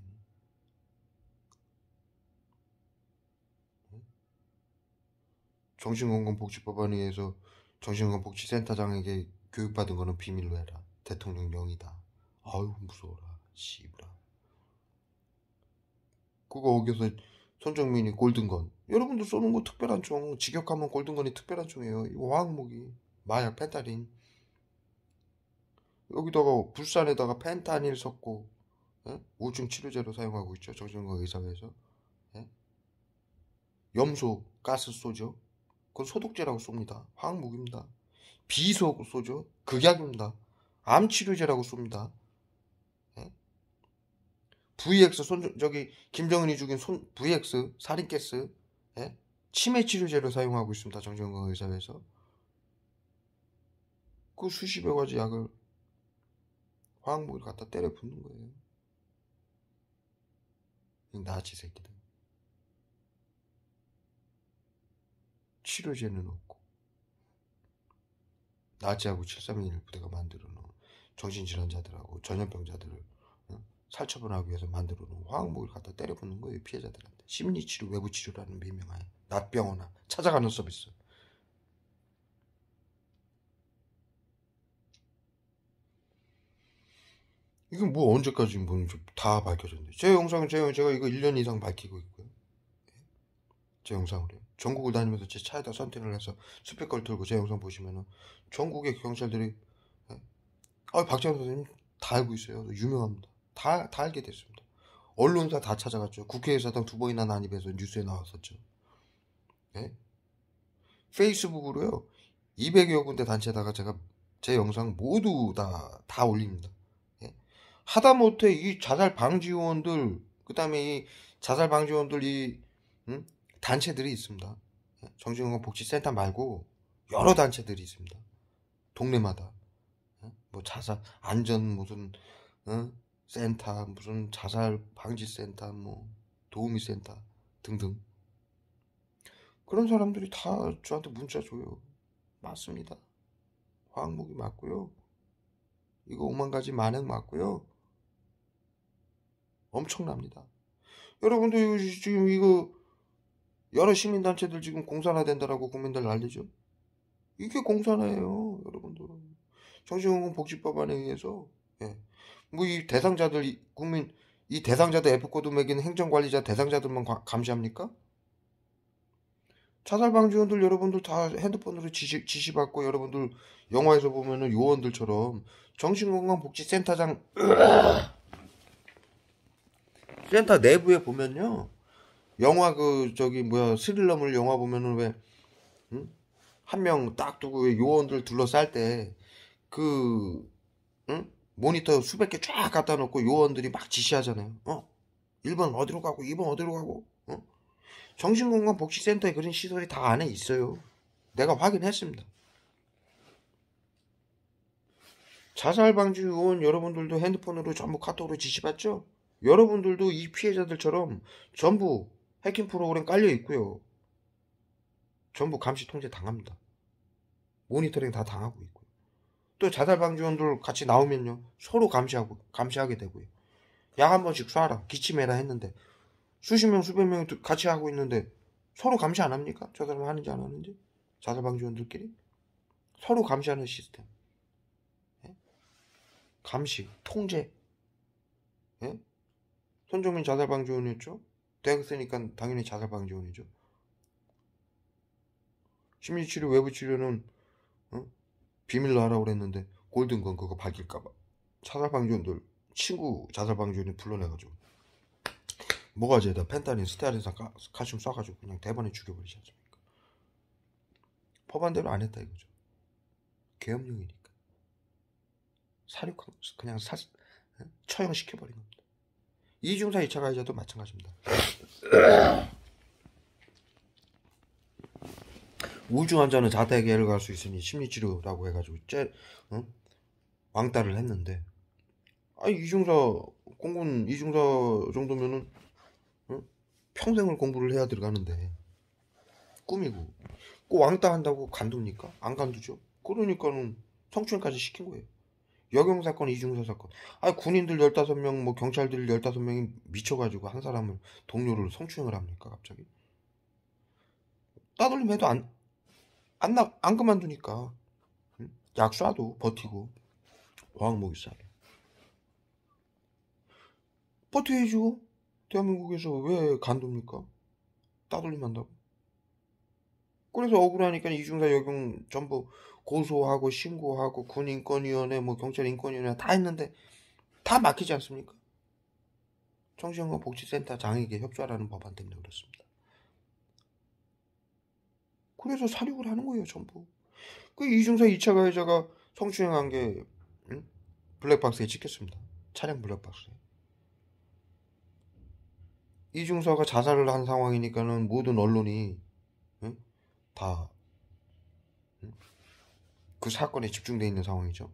정신건강복지법안에 의해서 정신건강복지센터장에게 교육받은 거는 비밀로 해라. 대통령령이다. 아유 무서워라. 씨부라. 그거 어겨서 손정민이 골든건. 여러분들 쏘는 거 특별한 총. 직역하면 골든건이 특별한 총이에요. 이거 화학무기. 마약 펜타닌. 여기다가 불산에다가 펜타닐 섞고 예? 우울증 치료제로 사용하고 있죠. 정신건강의사회에서. 예? 염소 가스 쏘죠. 그건 소독제라고 쏩니다. 화학무기입니다. 비소 쏘죠. 극약입니다. 암치료제라고 쏩니다. 예? VX 김정은이 죽인 VX 살인가스 예? 치매치료제로 사용하고 있습니다. 정신건강의사회에서. 그 수십여 가지 약을 화학무기를 갖다 때려 붓는 거예요. 이 나치 새끼들. 치료제는 없고 나치하고 731 부대가 만들어 놓은 정신질환자들하고 전염병자들을 살처분하기 위해서 만들어 놓은 화학무기를 갖다 때려 붓는 거예요. 피해자들한테. 심리치료 외부치료라는 비명하에 낫병원아 찾아가는 서비스. 이게 뭐 언제까지 다 밝혀졌는데. 제 영상은 제가 이거 1년 이상 밝히고 있고요. 제 영상을요. 전국을 다니면서 제 차에다 선택을 해서 스피커를 틀고 제 영상 보시면은 전국의 경찰들이 박재원 선생님 다 알고 있어요. 유명합니다. 다 알게 됐습니다. 언론사 다 찾아갔죠. 국회의사당 2번이나 난입해서 뉴스에 나왔었죠. 예? 페이스북으로요. 200여 군데 단체에다가 제가 제 영상 모두 다 올립니다. 예? 하다못해 이 자살 방지요원들 그 다음에 이 자살 방지요원들 이 단체들이 있습니다. 예? 정신건강복지센터 말고 여러 단체들이 있습니다. 동네마다 예? 뭐 자살 안전 무슨 센터 무슨 자살 방지센터 뭐 도우미센터 등등 그런 사람들이 다 저한테 문자 줘요. 맞습니다. 화학무기 맞고요. 이거 5만 가지 만행 맞고요. 엄청납니다. 여러분들 지금 이거 여러 시민단체들 지금 공산화 된다라고 국민들 난리죠. 이게 공산화예요. 여러분들. 정신건강복지법안에 의해서 예. 뭐 이 대상자들 국민 이 대상자들 F코드 매긴 행정관리자 대상자들만 감시합니까? 자살방지원들 여러분들 다 핸드폰으로 지시받고 여러분들 영화에서 보면은 요원들처럼 정신건강복지센터장 센터 내부에 보면요 영화 스릴러물 영화 보면은 왜 한 명 딱 두고 요원들 둘러쌀 때 모니터 수백 개 쫙 갖다 놓고 요원들이 막 지시하잖아요. 1번 어디로 가고 2번 어디로 가고 정신건강복지센터에 그런 시설이 다 안에 있어요. 내가 확인했습니다. 자살방지 요원 여러분들도 핸드폰으로 전부 카톡으로 지시받죠? 여러분들도 이 피해자들처럼 전부 해킹 프로그램 깔려 있고요. 전부 감시 통제 당합니다. 모니터링 다 당하고 있고요. 또 자살 방지원들 같이 나오면요, 서로 감시하게 되고요. 약 한 번씩 쏴라, 기침해라 했는데 수십 명, 수백 명이 같이 하고 있는데 서로 감시 안 합니까? 저 사람 하는지 안 하는지? 자살 방지원들끼리 서로 감시하는 시스템. 예? 감시, 통제. 예? 손정민 자살 방지원이었죠? 대학 쓰니까 당연히 자살 방지원이죠. 심리치료, 외부치료는 비밀로 하라고 그랬는데 골든건 그거 밝힐까봐 자살 방지원들 친구 자살 방지원이 불러내가지고 모가지에다 펜타닌, 스테아린산, 칼슘 쏴가지고 그냥 대번에 죽여버리지 않습니까? 법안대로 안 했다 이거죠. 계엄령이니까 사륙한 그냥 처형시켜버린 겁니다. 이중사 2차 가해자도 마찬가지입니다. 우울증 환자는 자택에 갈 수 있으니 심리치료라고 해가지고 왕따를 했는데, 이중사 공군 이중사 정도면은 평생을 공부를 해야 들어가는데 꿈이고 꼭 왕따 한다고 간둡니까? 안 간두죠. 그러니까는 성추행까지 시킨 거예요. 여경사건, 이중사 사건. 군인들 15명, 뭐 경찰들 15명이 미쳐가지고 한 사람을, 동료를 성추행을 합니까 갑자기? 따돌림 해도 안 그만두니까. 약 쏴도 버티고 화학무기 쏴도 버텨야죠. 대한민국에서 왜 간둡니까? 따돌림 한다고. 그래서 억울하니까 이중사 여경 전부 고소하고 신고하고 군인권위원회, 뭐 경찰인권위원회 다 했는데 다 막히지 않습니까? 정신건강복지센터 장에게 협조하라는 법안 때문에 그렇습니다. 그래서 사륙을 하는 거예요 전부. 그 이중사 2차 가해자가 성추행한 게 블랙박스에 찍혔습니다. 차량 블랙박스에. 이중사가 자살을 한 상황이니까는 모든 언론이 다 그 사건에 집중되어 있는 상황이죠.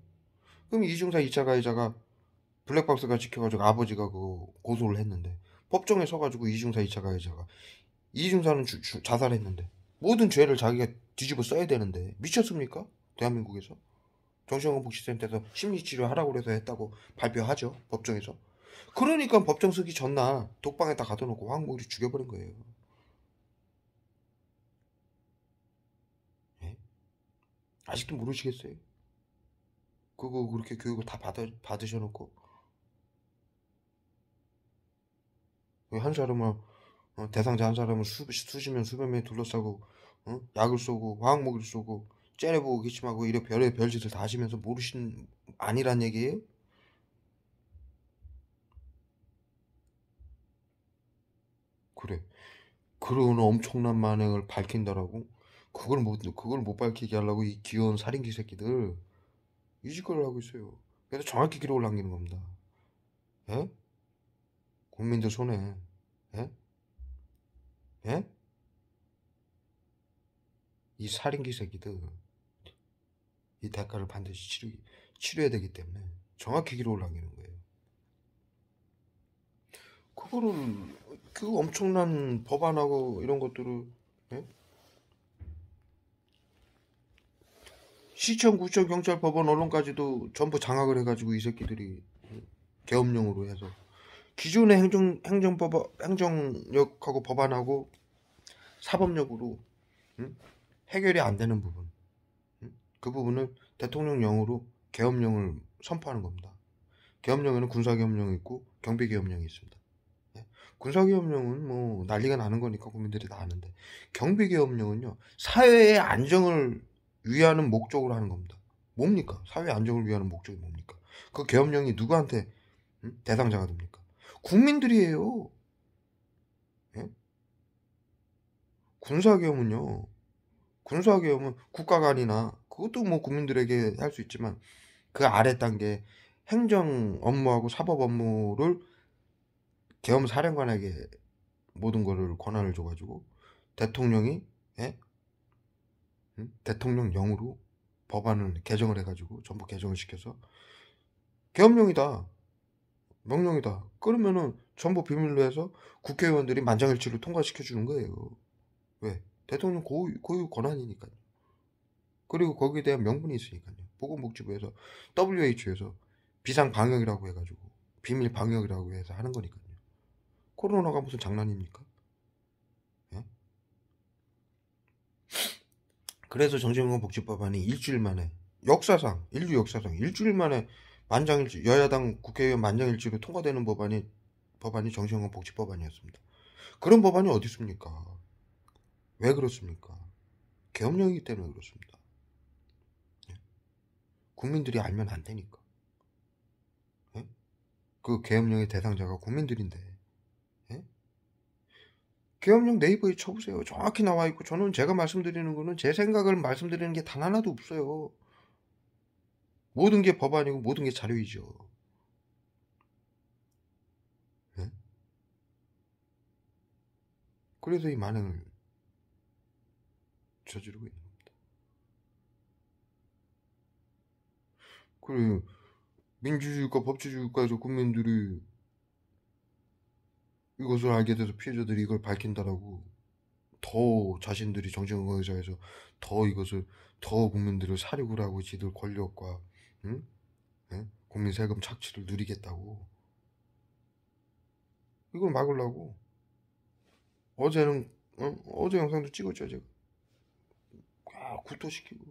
그럼 이중사 2차 가해자가 블랙박스가 찍혀가지고 아버지가 그거 고소를 했는데 법정에 서가지고 이중사 2차 가해자가, 이중사는 자살했는데 모든 죄를 자기가 뒤집어 써야 되는데 미쳤습니까? 대한민국에서 정신건강복지센터에서 심리치료 하라고 그래서 했다고 발표하죠 법정에서. 그러니까 법정 쓰기 전날 독방에다 가둬놓고 화학무기를 죽여버린 거예요. 예? 아직도 모르시겠어요? 그거 그렇게 교육을 다 받으셔놓고 한 사람을 대상자 한 사람을 수십 명 수백 명이 둘러싸고 약을 쏘고 화학무기를 쏘고 째려보고 기침하고 이런 별의 별짓을 다 하시면서 모르신 아니란 얘기예요? 그래. 그런 엄청난 만행을 밝힌다라고? 그걸 못 밝히게 하려고 이 귀여운 살인귀 새끼들 이 짓거리를 하고 있어요. 그래서 정확히 기록을 남기는 겁니다. 예? 국민들 손에. 예? 예? 이 살인귀 새끼들 이 대가를 반드시 치료해야 되기 때문에 정확히 기록을 남기는 거예요. 그거를 그 엄청난 법안하고 이런 것들을 예? 시청, 구청, 경찰, 법원, 언론까지도 전부 장악을 해가지고 이 새끼들이 계엄령으로 해서 기존의 행정력하고 법안하고 사법력으로 해결이 안 되는 부분, 그 부분을 대통령령으로 계엄령을 선포하는 겁니다. 계엄령에는 군사계엄령이 있고 경비계엄령이 있습니다. 군사계엄령은 뭐 난리가 나는 거니까 국민들이 다 아는데, 경비계엄령은요 사회의 안정을 위하는 목적으로 하는 겁니다. 뭡니까? 사회 안정을 위하는 목적이 뭡니까? 그 계엄령이 누구한테 대상자가 됩니까? 국민들이에요. 예? 군사계엄은 국가관이나 그것도 뭐 국민들에게 할 수 있지만 그 아래 단계 행정 업무하고 사법 업무를 계엄 사령관에게 모든 거를 권한을 줘가지고 대통령이 대통령령으로 법안을 개정을 해가지고 전부 개정을 시켜서 계엄령이다. 명령이다. 그러면은 전부 비밀로 해서 국회의원들이 만장일치로 통과시켜 주는 거예요. 왜? 대통령 고유 권한이니까요. 그리고 거기에 대한 명분이 있으니까요. 보건복지부에서 WHO에서 비상 방역이라고 해가지고 비밀 방역이라고 해서 하는 거니까요. 코로나가 무슨 장난입니까? 예? 그래서 정신건강복지법안이 일주일 만에 인류 역사상 일주일 만에 만장일치 여야당 국회의원 만장일치로 통과되는 법안이 정신건강복지법안이었습니다. 그런 법안이 어디 있습니까? 왜 그렇습니까? 계엄령이기 때문에 그렇습니다. 예? 국민들이 알면 안 되니까. 예? 그 계엄령의 대상자가 국민들인데. 예? 계엄령 네이버에 쳐보세요. 정확히 나와 있고 저는 제가 말씀드리는 거는 제 생각을 말씀드리는 게 단 하나도 없어요. 모든 게 법안이고 모든 게 자료이죠. 예? 그래서 이 만행을 저지르고 있는 겁니다. 그래 민주주의과 법치주의과에서 국민들이 이것을 알게 돼서 피해자들이 이걸 밝힌다라고 더 자신들이 정신건강의사에서 더 이것을 더 국민들을 사륙을 하고 지들 권력과 응? 예? 국민 세금 착취를 누리겠다고 이걸 막으려고 어제는 어제 영상도 찍었죠 제가 구토시키고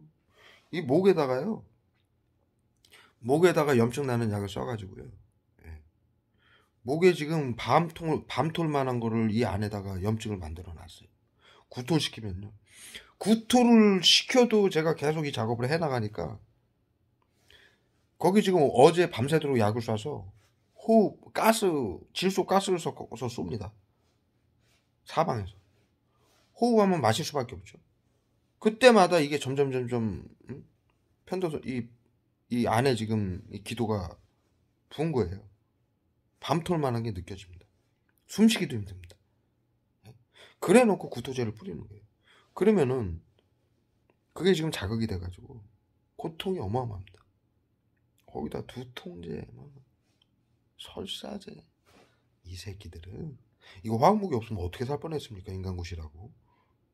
이 목에다가 염증 나는 약을 써가지고요 예. 목에 지금 밤톨 만한 거를 이 안에다가 염증을 만들어 놨어요. 구토시키면요 구토를 시켜도 제가 계속 이 작업을 해나가니까 거기 지금 어제 밤새도록 약을 쏴서 질소 가스를 섞어서 쏩니다. 사방에서. 호흡하면 마실 수밖에 없죠. 그때마다 이게 점점 편도서 이 안에 지금 이 기도가 부은 거예요. 밤톨만한 게 느껴집니다. 숨쉬기도 힘듭니다. 그래 놓고 구토제를 뿌리는 거예요. 그러면은 그게 지금 자극이 돼가지고 고통이 어마어마합니다. 거기다 두통제, 설사제 이 새끼들은 이거 화학무기 없으면 어떻게 살 뻔했습니까? 인간굿이라고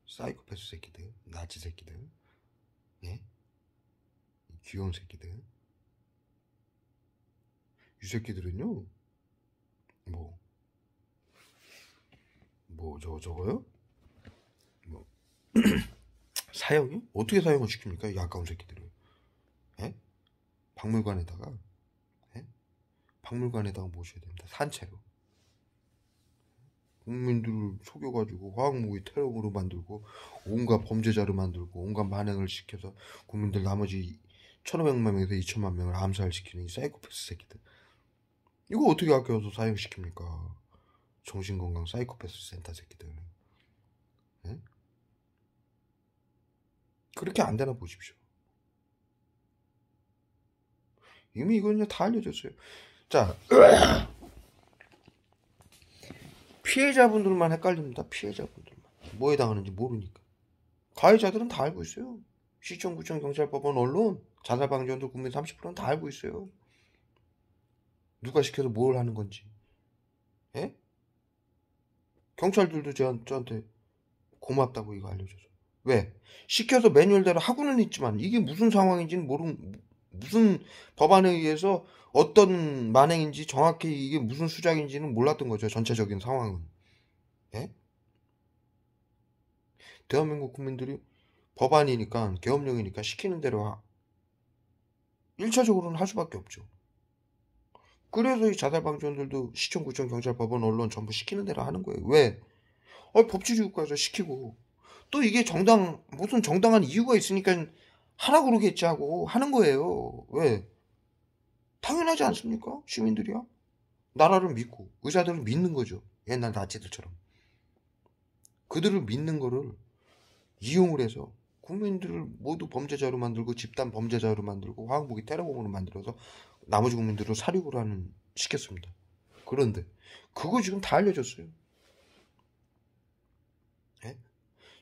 사이코패스 새끼들, 나치 새끼들, 예? 귀여운 새끼들. 이 새끼들은요, 저거요? 뭐, 사형이요? 어떻게 사형을 시킵니까? 이 아까운 새끼들을. 예? 박물관에다가, 예? 박물관에다가 모셔야 됩니다. 산채로. 국민들을 속여가지고 화학무기 테러으로 만들고, 온갖 범죄자를 만들고, 온갖 만행을 시켜서 국민들 나머지 1,500만 명에서 2천만 명을 암살시키는 이 사이코패스 새끼들. 이거 어떻게 아껴서 사형시킵니까? 정신건강 사이코패스 센터 새끼들. 예? 그렇게 안 되나 보십시오. 이미 이건 다 알려졌어요. 자, 피해자분들만 헷갈립니다. 피해자분들만. 뭐에 당하는지 모르니까. 가해자들은 다 알고 있어요. 시청, 구청, 경찰법원, 언론, 자살방지원도 국민 30%는 다 알고 있어요. 누가 시켜서 뭘 하는 건지. 예? 경찰들도 저한테 고맙다고 이거 알려줘서. 왜? 시켜서 매뉴얼대로 하고는 있지만 이게 무슨 상황인지는 무슨 법안에 의해서 어떤 만행인지 정확히 이게 무슨 수작인지는 몰랐던 거죠. 전체적인 상황은. 예? 대한민국 국민들이 법안이니까 계엄령이니까 시키는 대로 1차적으로는 할 수밖에 없죠. 그래서 이 자살방지원들도 시청, 구청, 경찰, 법원, 언론 전부 시키는 대로 하는 거예요. 왜? 법치주의국가에서 시키고 또 이게 무슨 정당한 이유가 있으니까 하라 그러겠지 하고 하는 거예요. 왜? 당연하지 않습니까? 시민들이야. 나라를 믿고 의사들을 믿는 거죠. 옛날 나치들처럼. 그들을 믿는 거를 이용을 해서 국민들을 모두 범죄자로 만들고 집단 범죄자로 만들고 화학무기 테러범으로 만들어서 나머지 국민들을 사륙을 시켰습니다. 그런데 그거 지금 다 알려졌어요. 예?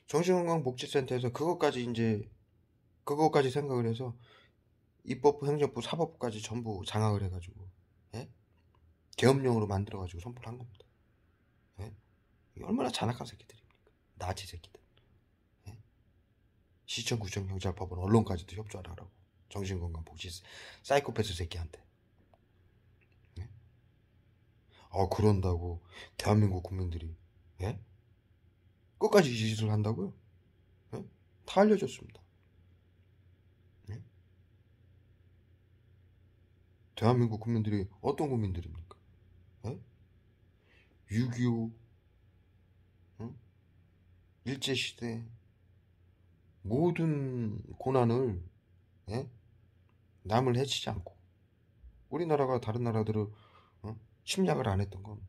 정신건강복지센터에서 그것까지 생각을 해서 입법부, 행정부, 사법부까지 전부 장악을 해가지고 예? 계엄령으로 만들어가지고 선포를 한 겁니다. 예? 얼마나 잔악한 새끼들입니까? 나치 새끼들. 예? 시청, 구청, 경찰, 법원, 언론까지도 협조하라고. 정신건강복지 사이코패스 새끼한테. 예? 그런다고 대한민국 국민들이 예? 끝까지 이 짓을 한다고요? 예? 다 알려졌습니다. 예? 대한민국 국민들이 어떤 국민들입니까? 예? 6.25 일제시대 모든 고난을 예? 남을 해치지 않고 우리나라가 다른 나라들을 침략을 안 했던 건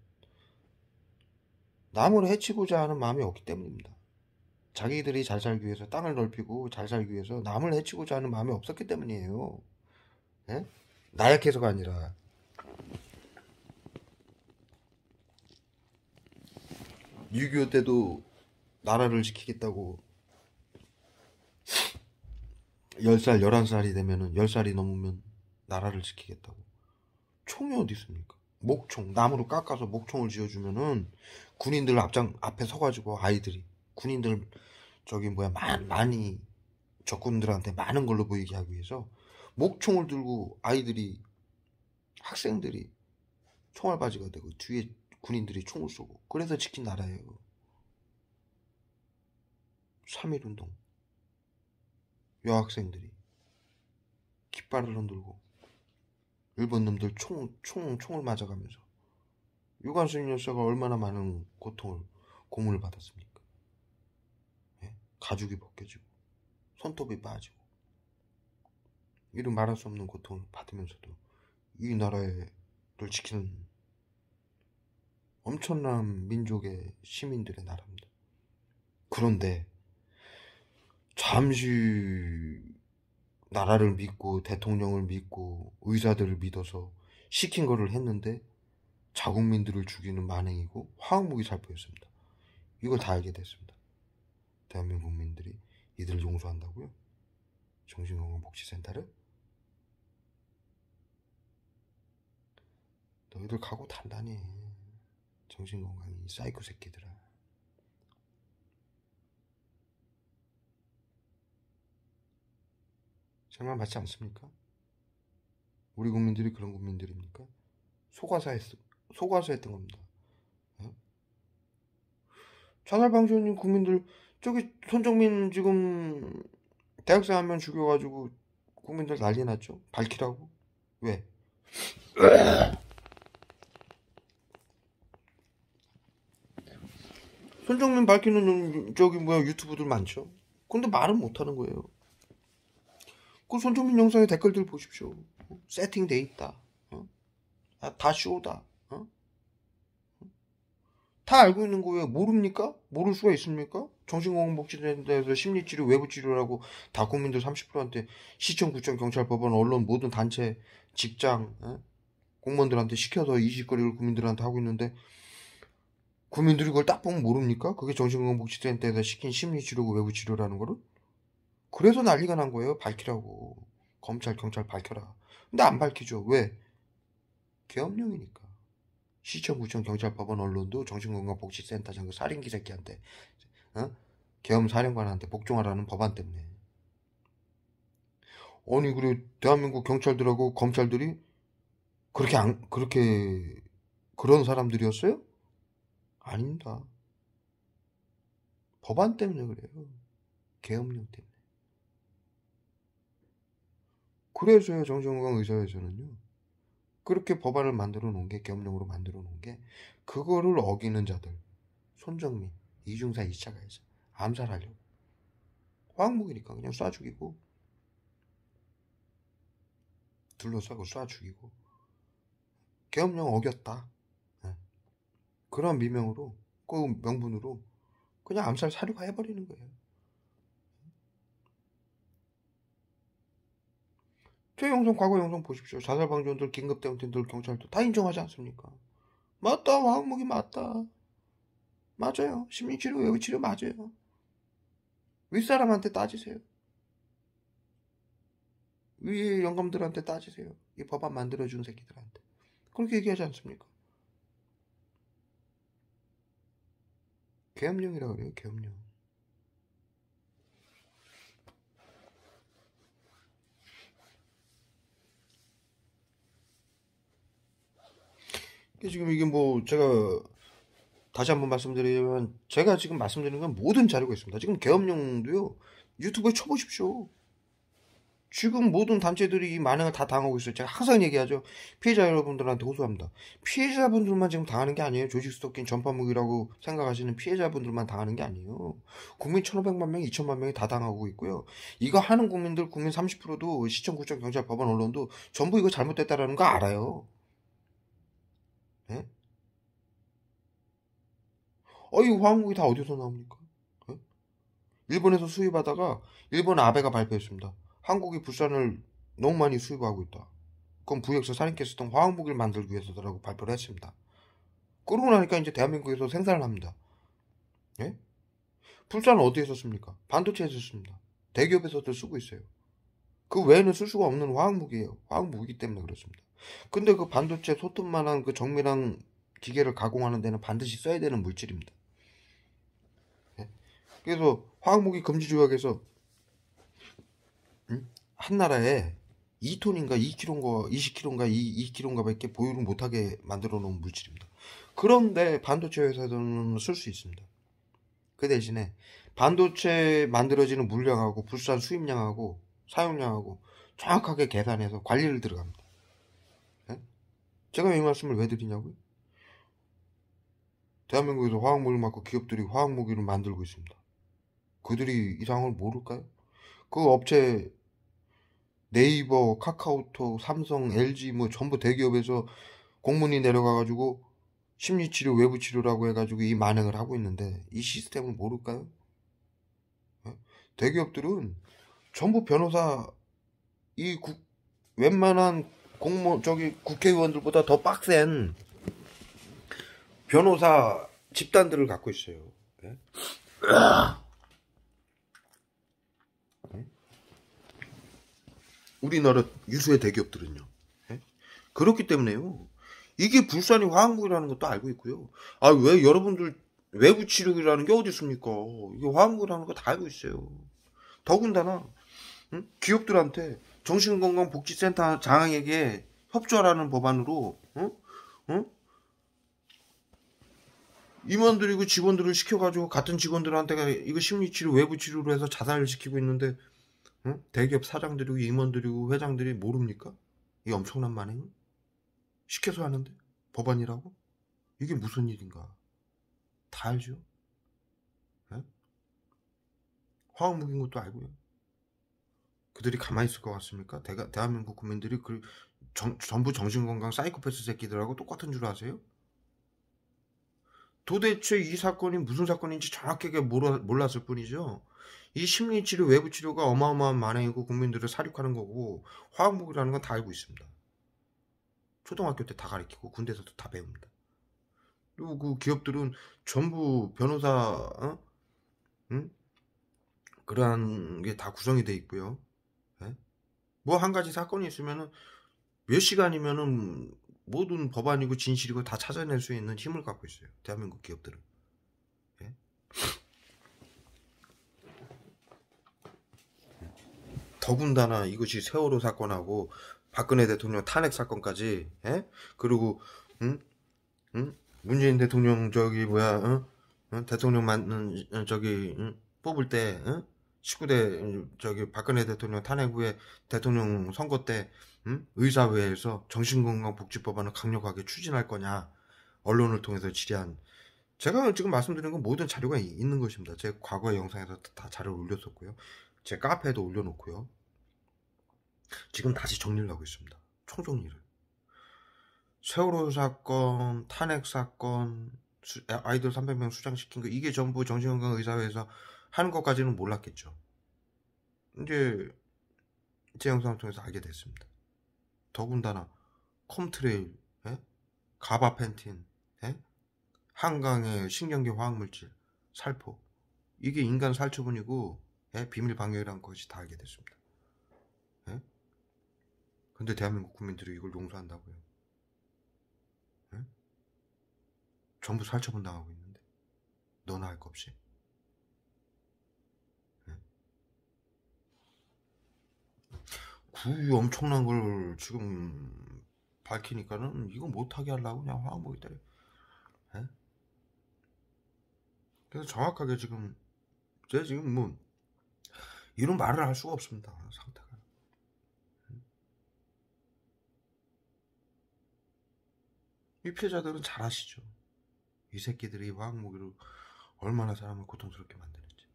남을 해치고자 하는 마음이 없기 때문입니다. 자기들이 잘 살기 위해서 땅을 넓히고 잘 살기 위해서 남을 해치고자 하는 마음이 없었기 때문이에요. 예? 나약해서가 아니라 6.25 때도 나라를 지키겠다고 10살, 11살이 되면은 10살이 넘으면 나라를 지키겠다고 총이 어디 있습니까? 목총, 나무로 깎아서 목총을 지어주면은 군인들 앞에 서가지고 아이들이 군인들 많이 적군들한테 많은 걸로 보이게 하기 위해서 목총을 들고 아이들이 학생들이 총알바지가 되고 뒤에 군인들이 총을 쏘고 그래서 지킨 나라예요. 3.1운동 여학생들이 깃발을 흔들고 일본 놈들 총을 맞아가면서 유관순 열사가 얼마나 많은 고문을 받았습니까? 예? 가죽이 벗겨지고 손톱이 빠지고 이런 말할 수 없는 고통을 받으면서도 이 나라를 지키는 엄청난 민족의 시민들의 나라입니다. 그런데 잠시 나라를 믿고 대통령을 믿고 의사들을 믿어서 시킨 거를 했는데 자국민들을 죽이는 만행이고 화학무기 살포였습니다. 이걸 다 알게 됐습니다. 대한민국 국민들이 이들을 용서한다고요? 정신건강복지센터를? 너희들 각오 단단히 해. 정신건강이 사이코 새끼들아. 장난 맞지 않습니까? 우리 국민들이 그런 국민들입니까? 속아서 했던 겁니다. 예? 자살방지원님 국민들 저기 손정민 지금 대학생 한 명 죽여가지고 국민들 난리 났죠? 밝히라고? 왜? 손정민 밝히는 유튜브들 많죠? 근데 말은 못하는 거예요. 그 손정민 영상의 댓글들 보십시오. 세팅돼 있다. 다 쇼다. 다 알고 있는 거예요. 모릅니까? 모를 수가 있습니까? 정신건강복지센터에서 심리치료, 외부치료라고 다 국민들 30%한테 시청, 구청, 경찰, 법원, 언론 모든 단체, 직장, 공무원들한테 시켜서 이 짓거리를 국민들한테 하고 있는데 국민들이 그걸 딱 보면 모릅니까? 그게 정신건강복지센터에서 시킨 심리치료고 외부치료라는 거를? 그래서 난리가 난 거예요. 밝히라고. 검찰, 경찰 밝혀라. 근데 안 밝히죠. 왜? 계엄령이니까. 시청, 구청, 경찰, 법원, 언론도 정신건강복지센터장 그 살인기 새끼한테 계엄사령관한테 복종하라는 법안 때문에. 아니 그래 대한민국 경찰들하고 검찰들이 그렇게 그런 사람들이었어요? 아닙니다. 법안 때문에 그래요. 계엄령 때문에. 그래서요 정신건강의사회에서는요 그렇게 법안을 만들어 놓은 게 계엄령으로 만들어 놓은 게 그거를 어기는 자들 손정민, 이중사 2차 가해자 암살하려고 화학무기니까 그냥 쏴 죽이고 둘러싸고 쏴 죽이고 계엄령 어겼다 그런 미명으로 그 명분으로 그냥 암살 사료가 해버리는 거예요. 제 영상 과거 영상 보십시오. 자살방지원들 긴급대응팀들 경찰도 다 인정하지 않습니까? 맞다 화학무기 맞다 맞아요. 심리치료 외부치료 맞아요. 윗사람한테 따지세요. 위에 영감들한테 따지세요. 이 법안 만들어준 새끼들한테. 그렇게 얘기하지 않습니까? 계엄령이라 그래요. 계엄령. 지금 이게 뭐 제가 다시 한번 말씀드리면, 제가 지금 말씀드리는 건 모든 자료가 있습니다. 지금 계엄령도요, 유튜브에 쳐보십시오. 지금 모든 단체들이 이 만행을 다 당하고 있어요. 제가 항상 얘기하죠. 피해자 여러분들한테 호소합니다. 피해자분들만 지금 당하는 게 아니에요. 조직 스토킹 전파무기라고 생각하시는 피해자분들만 당하는 게 아니에요. 국민 1,500만 명, 2천만 명이 다 당하고 있고요. 이거 하는 국민들, 국민 30%도 시청, 구청, 경찰, 법원, 언론도 전부 이거 잘못됐다라는 거 알아요. 예? 이 화학무기 다 어디서 나옵니까? 예? 일본에서 수입하다가 일본 아베가 발표했습니다. 한국이 불산을 너무 많이 수입하고 있다. 그건 부역서 살인캐 쓰던 화학무기를 만들기 위해서라고 발표를 했습니다. 그러고 나니까 이제 대한민국에서 생산을 합니다. 예? 불산은 어디에서 씁니까? 반도체에서 씁니다. 대기업에서도 쓰고 있어요. 그 외에는 쓸 수가 없는 화학무기예요. 화학무기 때문에 그렇습니다. 근데 그 반도체 소톱만한 그 정밀한 기계를 가공하는 데는 반드시 써야 되는 물질입니다. 예? 그래서 화학무기 금지 조약에서 한 나라에 2톤인가 2kg인가 20kg인가 2kg인가 밖에 보유를 못하게 만들어 놓은 물질입니다. 그런데 반도체 회사들은 쓸 수 있습니다. 그 대신에 반도체 만들어지는 물량하고 불산 수입량하고 사용량하고 정확하게 계산해서 관리를 들어갑니다. 네? 제가 이 말씀을 왜 드리냐고요? 대한민국에서 화학무기를 맡고 기업들이 화학무기를 만들고 있습니다. 그들이 이 상황을 모를까요? 그 업체 네이버, 카카오톡, 삼성, LG 뭐 전부 대기업에서 공문이 내려가가지고 심리치료, 외부치료라고 해가지고 이 만행을 하고 있는데 이 시스템을 모를까요? 대기업들은 전부 변호사, 웬만한 국회의원들보다 더 빡센 변호사 집단들을 갖고 있어요. 네? 우리나라 유수의 대기업들은요. 네? 그렇기 때문에요. 이게 불산이 화학무기라는 것도 알고 있고요. 왜 여러분들 외부 치료기라는 게 어디 있습니까? 이게 화학무기라는 거 다 알고 있어요. 더군다나 기업들한테 정신건강복지센터 장에게 협조하라는 법안으로 임원들이고 직원들을 시켜가지고 같은 직원들한테 이거 심리치료 외부치료로 해서 자살을 시키고 있는데 대기업 사장들이고 임원들이고 회장들이 모릅니까? 이 엄청난 만행을 시켜서 하는데 법안이라고? 이게 무슨 일인가? 다 알죠? 네? 화학무기인 것도 알고요. 그들이 가만히 있을 것 같습니까? 대한민국 국민들이 전부 정신건강 사이코패스 새끼들하고 똑같은 줄 아세요? 도대체 이 사건이 무슨 사건인지 정확하게 몰랐을 뿐이죠. 이 심리치료, 외부치료가 어마어마한 만행이고 국민들을 사륙하는 거고 화학무기라는 건 다 알고 있습니다. 초등학교 때 다 가르치고 군대에서도 다 배웁니다. 그리고 그 기업들은 전부 변호사, 그러한 게 다 구성이 돼 있고요. 네? 뭐 한 가지 사건이 있으면은 몇 시간이면은 모든 법안이고 진실이고 다 찾아낼 수 있는 힘을 갖고 있어요. 대한민국 기업들은. 예? 더군다나 이것이 세월호 사건하고 박근혜 대통령 탄핵 사건까지, 예? 그리고 문재인 대통령 대통령 뽑을 때 19대 박근혜 대통령 탄핵 후에 대통령 선거 때 의사회에서 정신건강복지법안을 강력하게 추진할 거냐 언론을 통해서 질의한, 제가 지금 말씀드리는 건 모든 자료가 있는 것입니다. 제 과거의 영상에서 다 자료를 올렸었고요. 제 카페에도 올려놓고요. 지금 다시 정리를 하고 있습니다. 총정리를. 세월호 사건, 탄핵 사건, 아이들 300명 수장시킨 거, 이게 전부 정신건강의사회에서 하는 것까지는 몰랐겠죠. 이제 제 영상을 통해서 알게 됐습니다. 더군다나 컴트레일, 가바펜틴, 한강의 신경계 화학물질, 살포, 이게 인간 살처분이고 비밀 방역이라는 것이 다 알게 됐습니다. 근데 대한민국 국민들이 이걸 용서한다고요? 전부 살처분 당하고 있는데 너나 할 거 없이. 그 엄청난 걸 지금 밝히니까는 이거 못하게 하려고 그냥 화학무기 때려. 예? 그래서 정확하게 지금 제가 지금 뭐 이런 말을 할 수가 없습니다. 상태가. 이 피해자들은 잘 아시죠. 이 새끼들이 화학무기로 얼마나 사람을 고통스럽게 만드는지.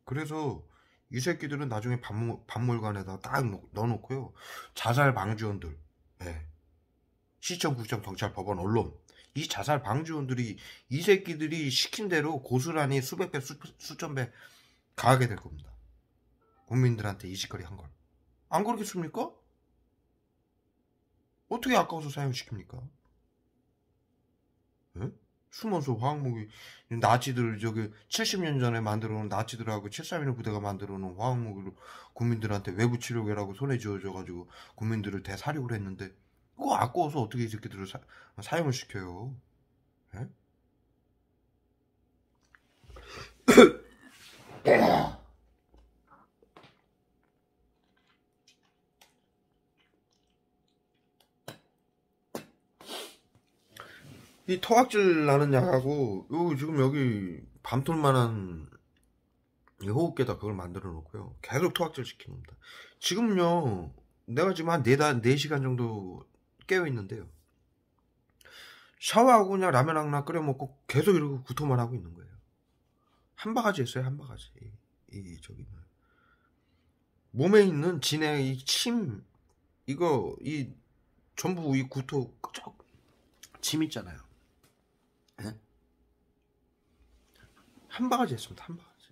그래서 이 새끼들은 나중에 박물관에다 딱 넣어놓고요. 자살 방지원들, 예. 시청, 구청, 경찰, 법원, 언론, 이 자살 방지원들이 이 새끼들이 시킨 대로 고스란히 수백 배, 수천 배 가하게 될 겁니다. 국민들한테 이 짓거리 한 걸. 안 그렇겠습니까? 어떻게 아까워서 사용시킵니까? 예? 숨어서 화학무기, 나치들, 저기, 70년 전에 만들어 놓은 나치들하고 731 부대가 만들어 놓은 화학무기로 국민들한테 외부 치료계라고 손에 쥐어줘가지고 국민들을 대사륙을 했는데, 그거 아까워서 어떻게 이 새끼들을 사용을 시켜요? 예? 이 토악질 나는 약하고, 요 지금 여기 밤톨만한 이 호흡기에다 그걸 만들어 놓고요. 계속 토악질 시키는 겁니다. 지금요, 내가 지금 한 4시간 정도 깨어 있는데요. 샤워하고 그냥 라면 하나 끓여 먹고 계속 이러고 구토만 하고 있는 거예요. 한 바가지 했어요, 한 바가지. 저기, 몸에 있는 진해, 이 침, 이거, 전부 이 구토, 침 있잖아요. 예? 한 바가지 했습니다, 한 바가지.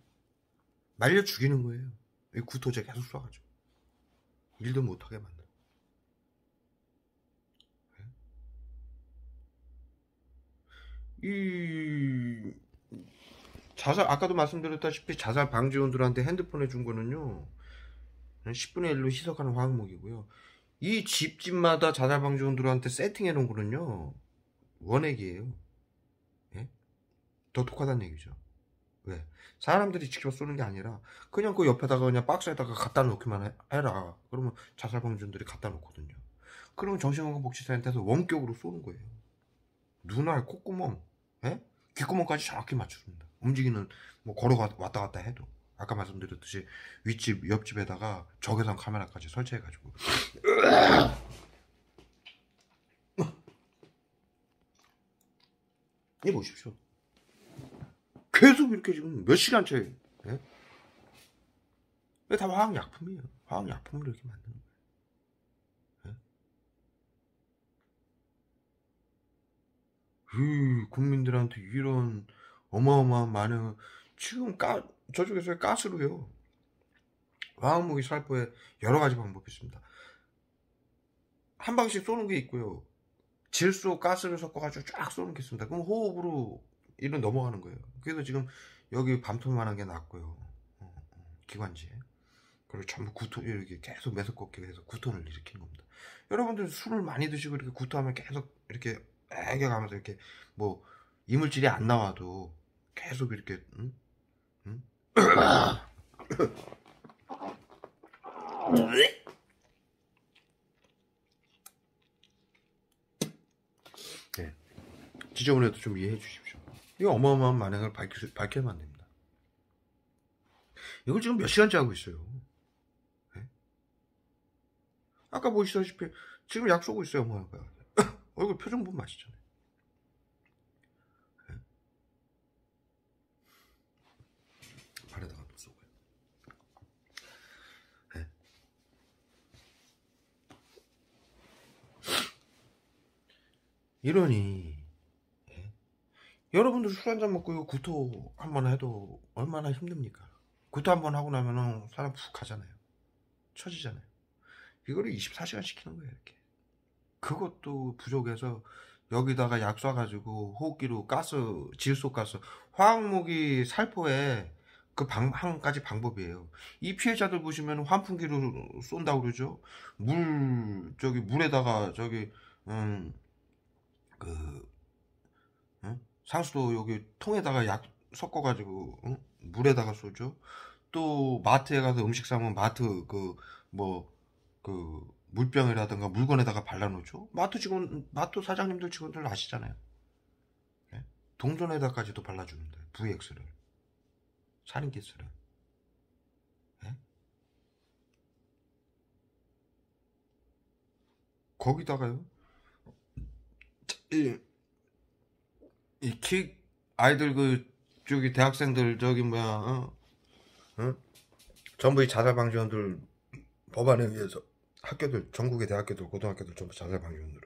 말려 죽이는 거예요. 이 구토제 계속 쏴가지고. 일도 못하게 만들어. 이 자살, 아까도 말씀드렸다시피 자살 방지원들한테 핸드폰에 준 거는요 10분의 1로 희석하는 화학무기고요. 이 집집마다 자살 방지원들한테 세팅해 놓은 거는요 원액이에요. 예? 더 독하다는 얘기죠. 왜? 사람들이 직접 쏘는 게 아니라 그냥 그 옆에다가 그냥 박스에다가 갖다 놓기만 해라. 그러면 자살 방지원들이 갖다 놓거든요. 그러면 정신건강복지센터에서 원격으로 쏘는 거예요. 눈알, 콧구멍, 예? 귓구멍까지 정확히 맞춥니다. 움직이는, 뭐 걸어 왔다 갔다 해도. 아까 말씀드렸듯이 윗집, 옆집에다가 적외선 카메라까지 설치해가지고. 이 보십시오. 계속 이렇게 지금 몇 시간째, 예? 이게 다 화학약품이에요. 화학약품으로 이렇게 만드는 거예요. 예? 국민들한테 이런 어마어마한 많은, 지금 저쪽에서 가스로요. 화학무기 살포에 여러 가지 방법이 있습니다. 한 방씩 쏘는 게 있고요. 질소, 가스를 섞어가지고 쫙 쏘는 게 있습니다. 그럼 호흡으로 이런 넘어가는 거예요. 그래서 지금 여기 밤톨만한 게 났고요. 기관지에. 그리고 전부 구토, 이렇게 계속 매섭걷기가 해서 구토를 일으키는 겁니다. 여러분들 술을 많이 드시고 이렇게 구토하면 계속 이렇게 애겨가면서 이렇게 뭐 이물질이 안 나와도 계속 이렇게, 네. 지저분해도 좀 이해해 주십시오. 이거 어마어마한 만행을 밝혀야만 됩니다. 이걸 지금 몇 시간째 하고 있어요. 네? 아까 보시다시피 지금 약 쏘고 있어요. 뭐 얼굴 표정 보면 아시잖아요. 네? 발에다가 또 쏘고요. 네? 이러니 여러분들 술 한잔 먹고 이거 구토 한번 해도 얼마나 힘듭니까? 구토 한번 하고 나면은 사람 푹 가잖아요. 처지잖아요. 이거를 24시간 시키는 거예요, 이렇게. 그것도 부족해서 여기다가 약 쏴가지고 호흡기로 질소가스, 화학무기 살포에 그 한 가지 방법이에요. 이 피해자들 보시면 환풍기로 쏜다고 그러죠. 물에다가 그, 상수도 여기 통에다가 약 섞어가지고 물에다가 쏘죠. 또 마트에 가서 음식 사면 마트 그 물병이라든가 물건에다가 발라놓죠. 마트 사장님들 직원들 아시잖아요. 예? 동전에다까지도 발라주는데 VX를 살인기스를. 예? 거기다가요 이 아이들 저기 대학생들 저기 뭐야 전부 이 자살방지원들 법안에 의해서 학교들 전국의 대학교들 고등학교들 전부 자살방지원으로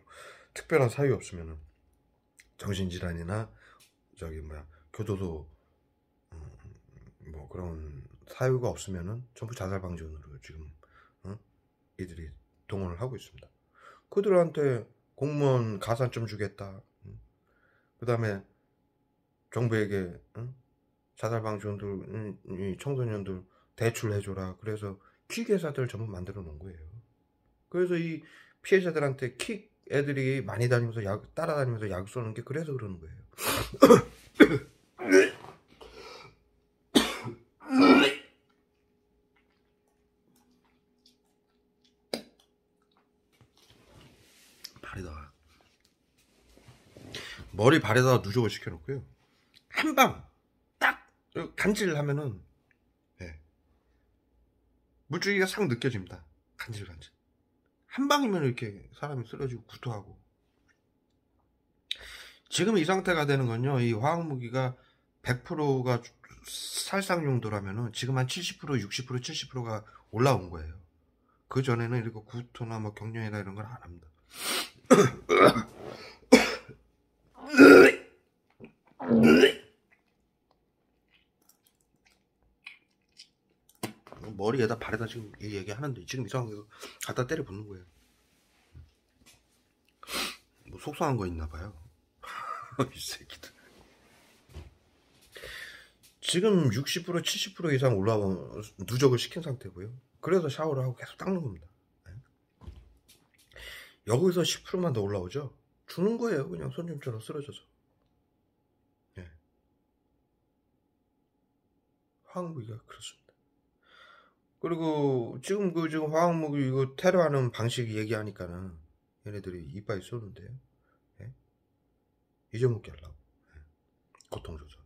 특별한 사유 없으면은 정신질환이나 저기 뭐야 교도소 뭐 그런 사유가 없으면은 전부 자살방지원으로 지금 이들이 동원을 하고 있습니다. 그들한테 공무원 가산점 주겠다. 그 다음에 정부에게 자살방지원들 청소년들 대출해줘라. 그래서 킥 회사들 전부 만들어 놓은 거예요. 그래서 이 피해자들한테 킥 애들이 많이 다니면서 따라다니면서 약 쏘는 게 그래서 그러는 거예요. 머리 발에다가 누적을 시켜놓고요. 한 방 딱 간질을 하면은 물줄기가 싹 느껴집니다. 간질. 한 방이면 이렇게 사람이 쓰러지고 구토하고. 지금 이 상태가 되는 건요. 이 화학무기가 100%가 살상 용도라면은 지금 한 70%, 60%, 70%가 올라온 거예요. 그 전에는 이렇게 구토나 뭐 경련이나 이런 걸 안 합니다. 머리에다 발에다 지금 이 얘기하는데 지금 이상하게 갖다 때려 붙는 거예요. 뭐 속상한 거 있나 봐요. 이 새끼들. 지금 60% 70% 이상 올라온 누적을 시킨 상태고요. 그래서 샤워를 하고 계속 닦는 겁니다. 여기서 10%만 더 올라오죠. 죽는 거예요. 그냥 손님처럼 쓰러져서. 화학무기가 그렇습니다. 그리고 지금 화학무기 이거 테러하는 방식 얘기하니까는 얘네들이 이빨 쏘는데요. 잊어먹게 하려고. 고통조절.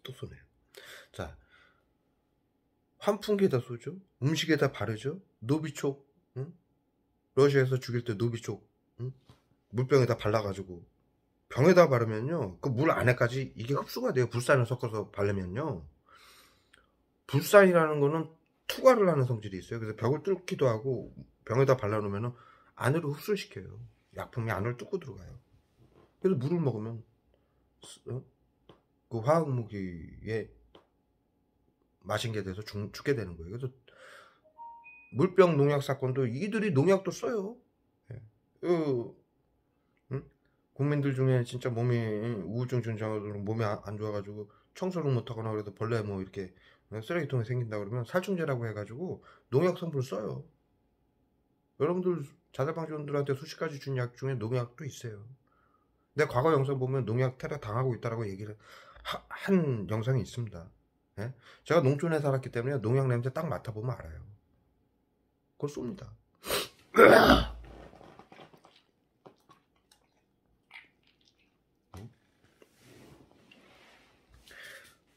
또 쏘네요. 자, 환풍기에다 쏘죠. 음식에다 바르죠. 노비촉. 러시아에서 죽일 때 노비촉. 물병에다 발라가지고 병에다 바르면요. 그 물 안에까지 이게 흡수가 돼요. 불산을 섞어서 바르면요. 불산이라는 거는 투과를 하는 성질이 있어요. 그래서 벽을 뚫기도 하고 병에다 발라놓으면 안으로 흡수시켜요. 약품이 안으로 뚫고 들어가요. 그래서 물을 먹으면 그 화학무기에 마신 게 돼서 죽게 되는 거예요. 그래서 물병 농약 사건도 이들이 농약도 써요. 국민들 중에 진짜 몸이 우울증 증상으로 몸이 안 좋아가지고 청소를 못하거나 그래도 벌레 뭐 이렇게 쓰레기통에 생긴다 그러면 살충제라고 해가지고 농약 성분을 써요. 여러분들 자살방지원들한테 수십 가지 준 약 중에 농약도 있어요. 내 과거 영상 보면 농약 테러 당하고 있다라고 얘기를 한 영상이 있습니다. 제가 농촌에 살았기 때문에 농약 냄새 딱 맡아보면 알아요. 그걸 쏩니다.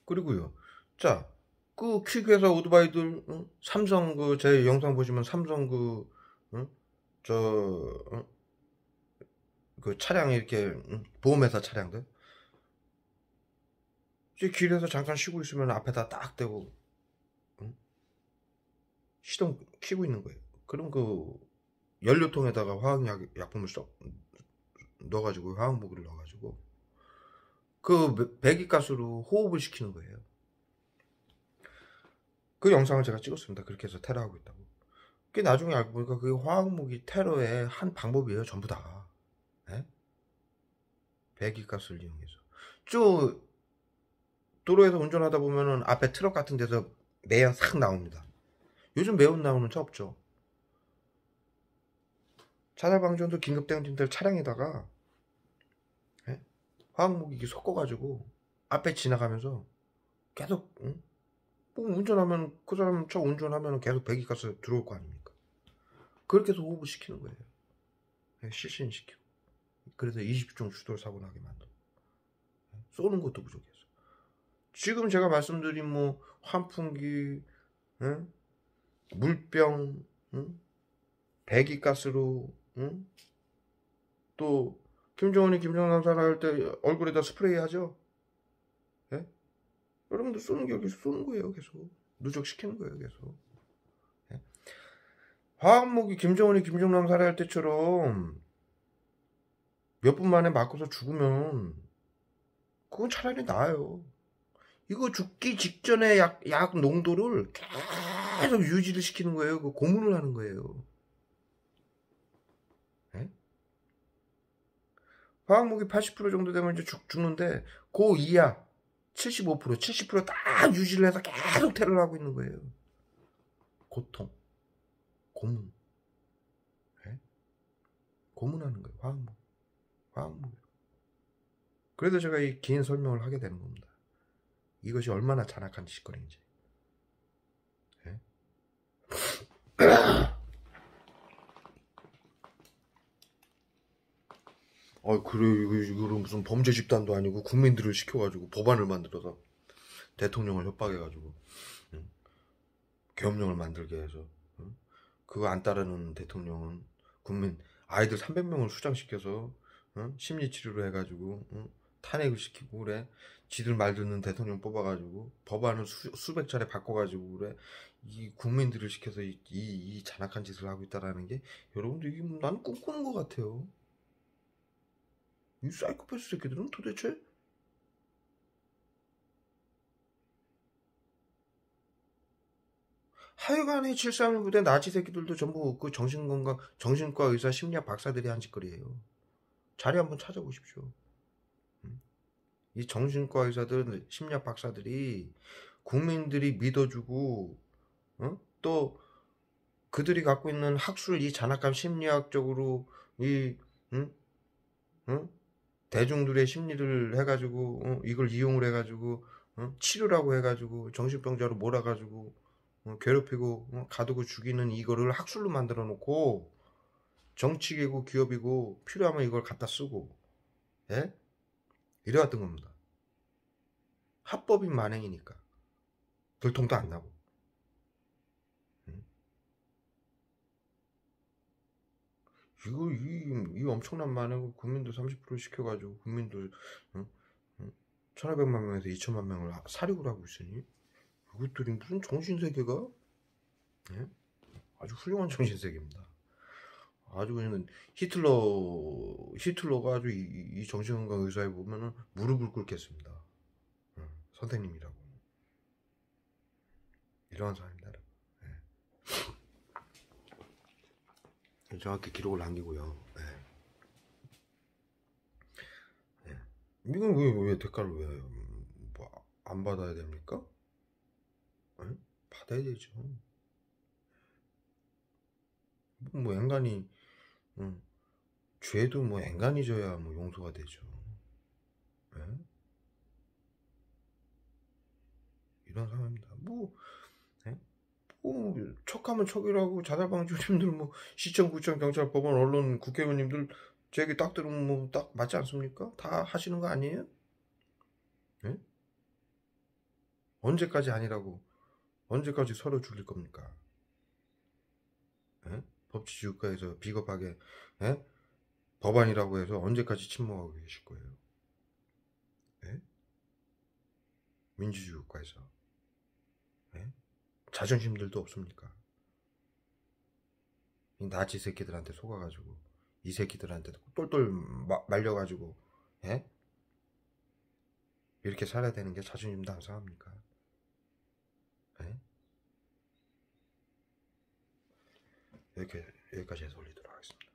그리고요. 자, 그 퀵회사 오토바이들, 삼성 제 영상 보시면 삼성 그 차량 이렇게 보험회사 차량들 길에서 잠깐 쉬고 있으면 앞에다 딱 대고 시동 켜고 있는 거예요. 그럼 그 연료통에다가 화학약품을 넣어가지고 화학무기를 넣어가지고 그 배기가스로 호흡을 시키는 거예요. 그 영상을 제가 찍었습니다. 그렇게 해서 테러하고 있다고. 그게 나중에 알고 보니까 그게 화학무기 테러의 한 방법이에요. 전부 다. 배기가스를 이용해서. 도로에서 운전하다 보면은 앞에 트럭 같은 데서 매연 싹 나옵니다. 요즘 매연 나오는 차 없죠. 자살방지원도 긴급대응팀들 차량에다가 화학무기 섞어가지고 앞에 지나가면서 계속 응? 뭐 운전하면 그 사람 차 운전하면 계속 배기가스 들어올 거 아닙니까? 그렇게 해서 호흡을 시키는 거예요. 실신시키고. 그래서 20종 추돌 사고 나게 만들고 쏘는 것도 부족해서. 지금 제가 말씀드린 뭐 환풍기, 응? 물병, 응? 배기가스로, 응? 또 김정은이 김정남 살아갈 때 얼굴에다 스프레이 하죠. 예? 여러분들 쏘는 게 여기서 쏘는 거예요. 계속 누적시키는 거예요. 계속. 예? 화학무기 김정은이 김정남 살아갈 때처럼 몇 분 만에 맞고서 죽으면 그건 차라리 나아요. 이거 죽기 직전에 약 농도를 계속 유지를 시키는 거예요. 그 고문을 하는 거예요. 예? 화학무기 80% 정도 되면 이제 죽는데 그 이하 75%, 70%딱 유지를 해서 계속 테러를 하고 있는 거예요. 고통, 고문. 예? 고문하는 거예요. 화학무기. 그래서 제가 이 긴 설명을 하게 되는 겁니다. 이것이 얼마나 잔악한 짓거리인지. 예? 그래, 이거는 무슨 범죄 집단도 아니고 국민들을 시켜가지고 법안을 만들어서 대통령을 협박해가지고 계엄령을 만들게 해서 그거 안 따르는 대통령은 국민 아이들 300명을 수장시켜서 심리치료를 해가지고 탄핵을 시키고 그래. 지들 말 듣는 대통령 뽑아가지고 법안을 수백 차례 바꿔가지고 그래. 이 국민들을 시켜서 이 잔악한 짓을 하고 있다라는 게 여러분들 이게 나는 꿈꾸는 것 같아요. 이 사이코패스 새끼들은 도대체 하여간에 731 부대 나치 새끼들도 전부 그 정신과 의사 심리학 박사들이 한 짓거리예요. 자리 한번 찾아보십시오. 이 정신과 의사들 심리학 박사들이 국민들이 믿어주고 또 그들이 갖고 있는 학술 이 잔악한 심리학적으로 이 대중들의 심리를 해가지고 이걸 이용을 해가지고 치료라고 해가지고 정신병자로 몰아가지고 괴롭히고 가두고 죽이는 이거를 학술로 만들어 놓고 정치계고 기업이고 필요하면 이걸 갖다 쓰고 예? 이래왔던 겁니다. 합법인 만행이니까 들통도 안 나고 이 엄청난 만행을 국민도 30% 시켜가지고 국민도 1500만 명에서 2000만 명을 사륙을 하고 있으니 이것들이 무슨 정신세계가 예? 아주 훌륭한 정신세계입니다. 아주 그냥 히틀러가 아주 이 정신건강 의사에 보면은 무릎을 꿇겠습니다. 선생님이라고 이러한 사람입니다. 예. 정확히 기록을 남기고요. 예. 예. 이건 왜 대가를 왜 안 받아야 됩니까? 예? 받아야 되죠. 뭐 앵간히 죄도 뭐 앵간히 져야 뭐 용서가 되죠. 예? 이런 상황입니다. 예? 척하면 척이라고 자살방지님들 뭐 시청, 구청, 경찰, 법원, 언론, 국회의원님들 제 얘기 딱 들으면 뭐 딱 맞지 않습니까? 다 하시는 거 아니에요? 예? 언제까지 아니라고 언제까지 서로 죽일 겁니까? 예? 법치주의국가에서 비겁하게 예? 법안이라고 해서 언제까지 침묵하고 계실 거예요? 예? 민주주의 국가에서 예? 자존심들도 없습니까? 이 나치 새끼들한테 속아가지고 이 새끼들한테 똘똘 말려가지고 예? 이렇게 살아야 되는 게 자존심도 안 상합니까? 예? 여기까지 해서 올리도록 하겠습니다.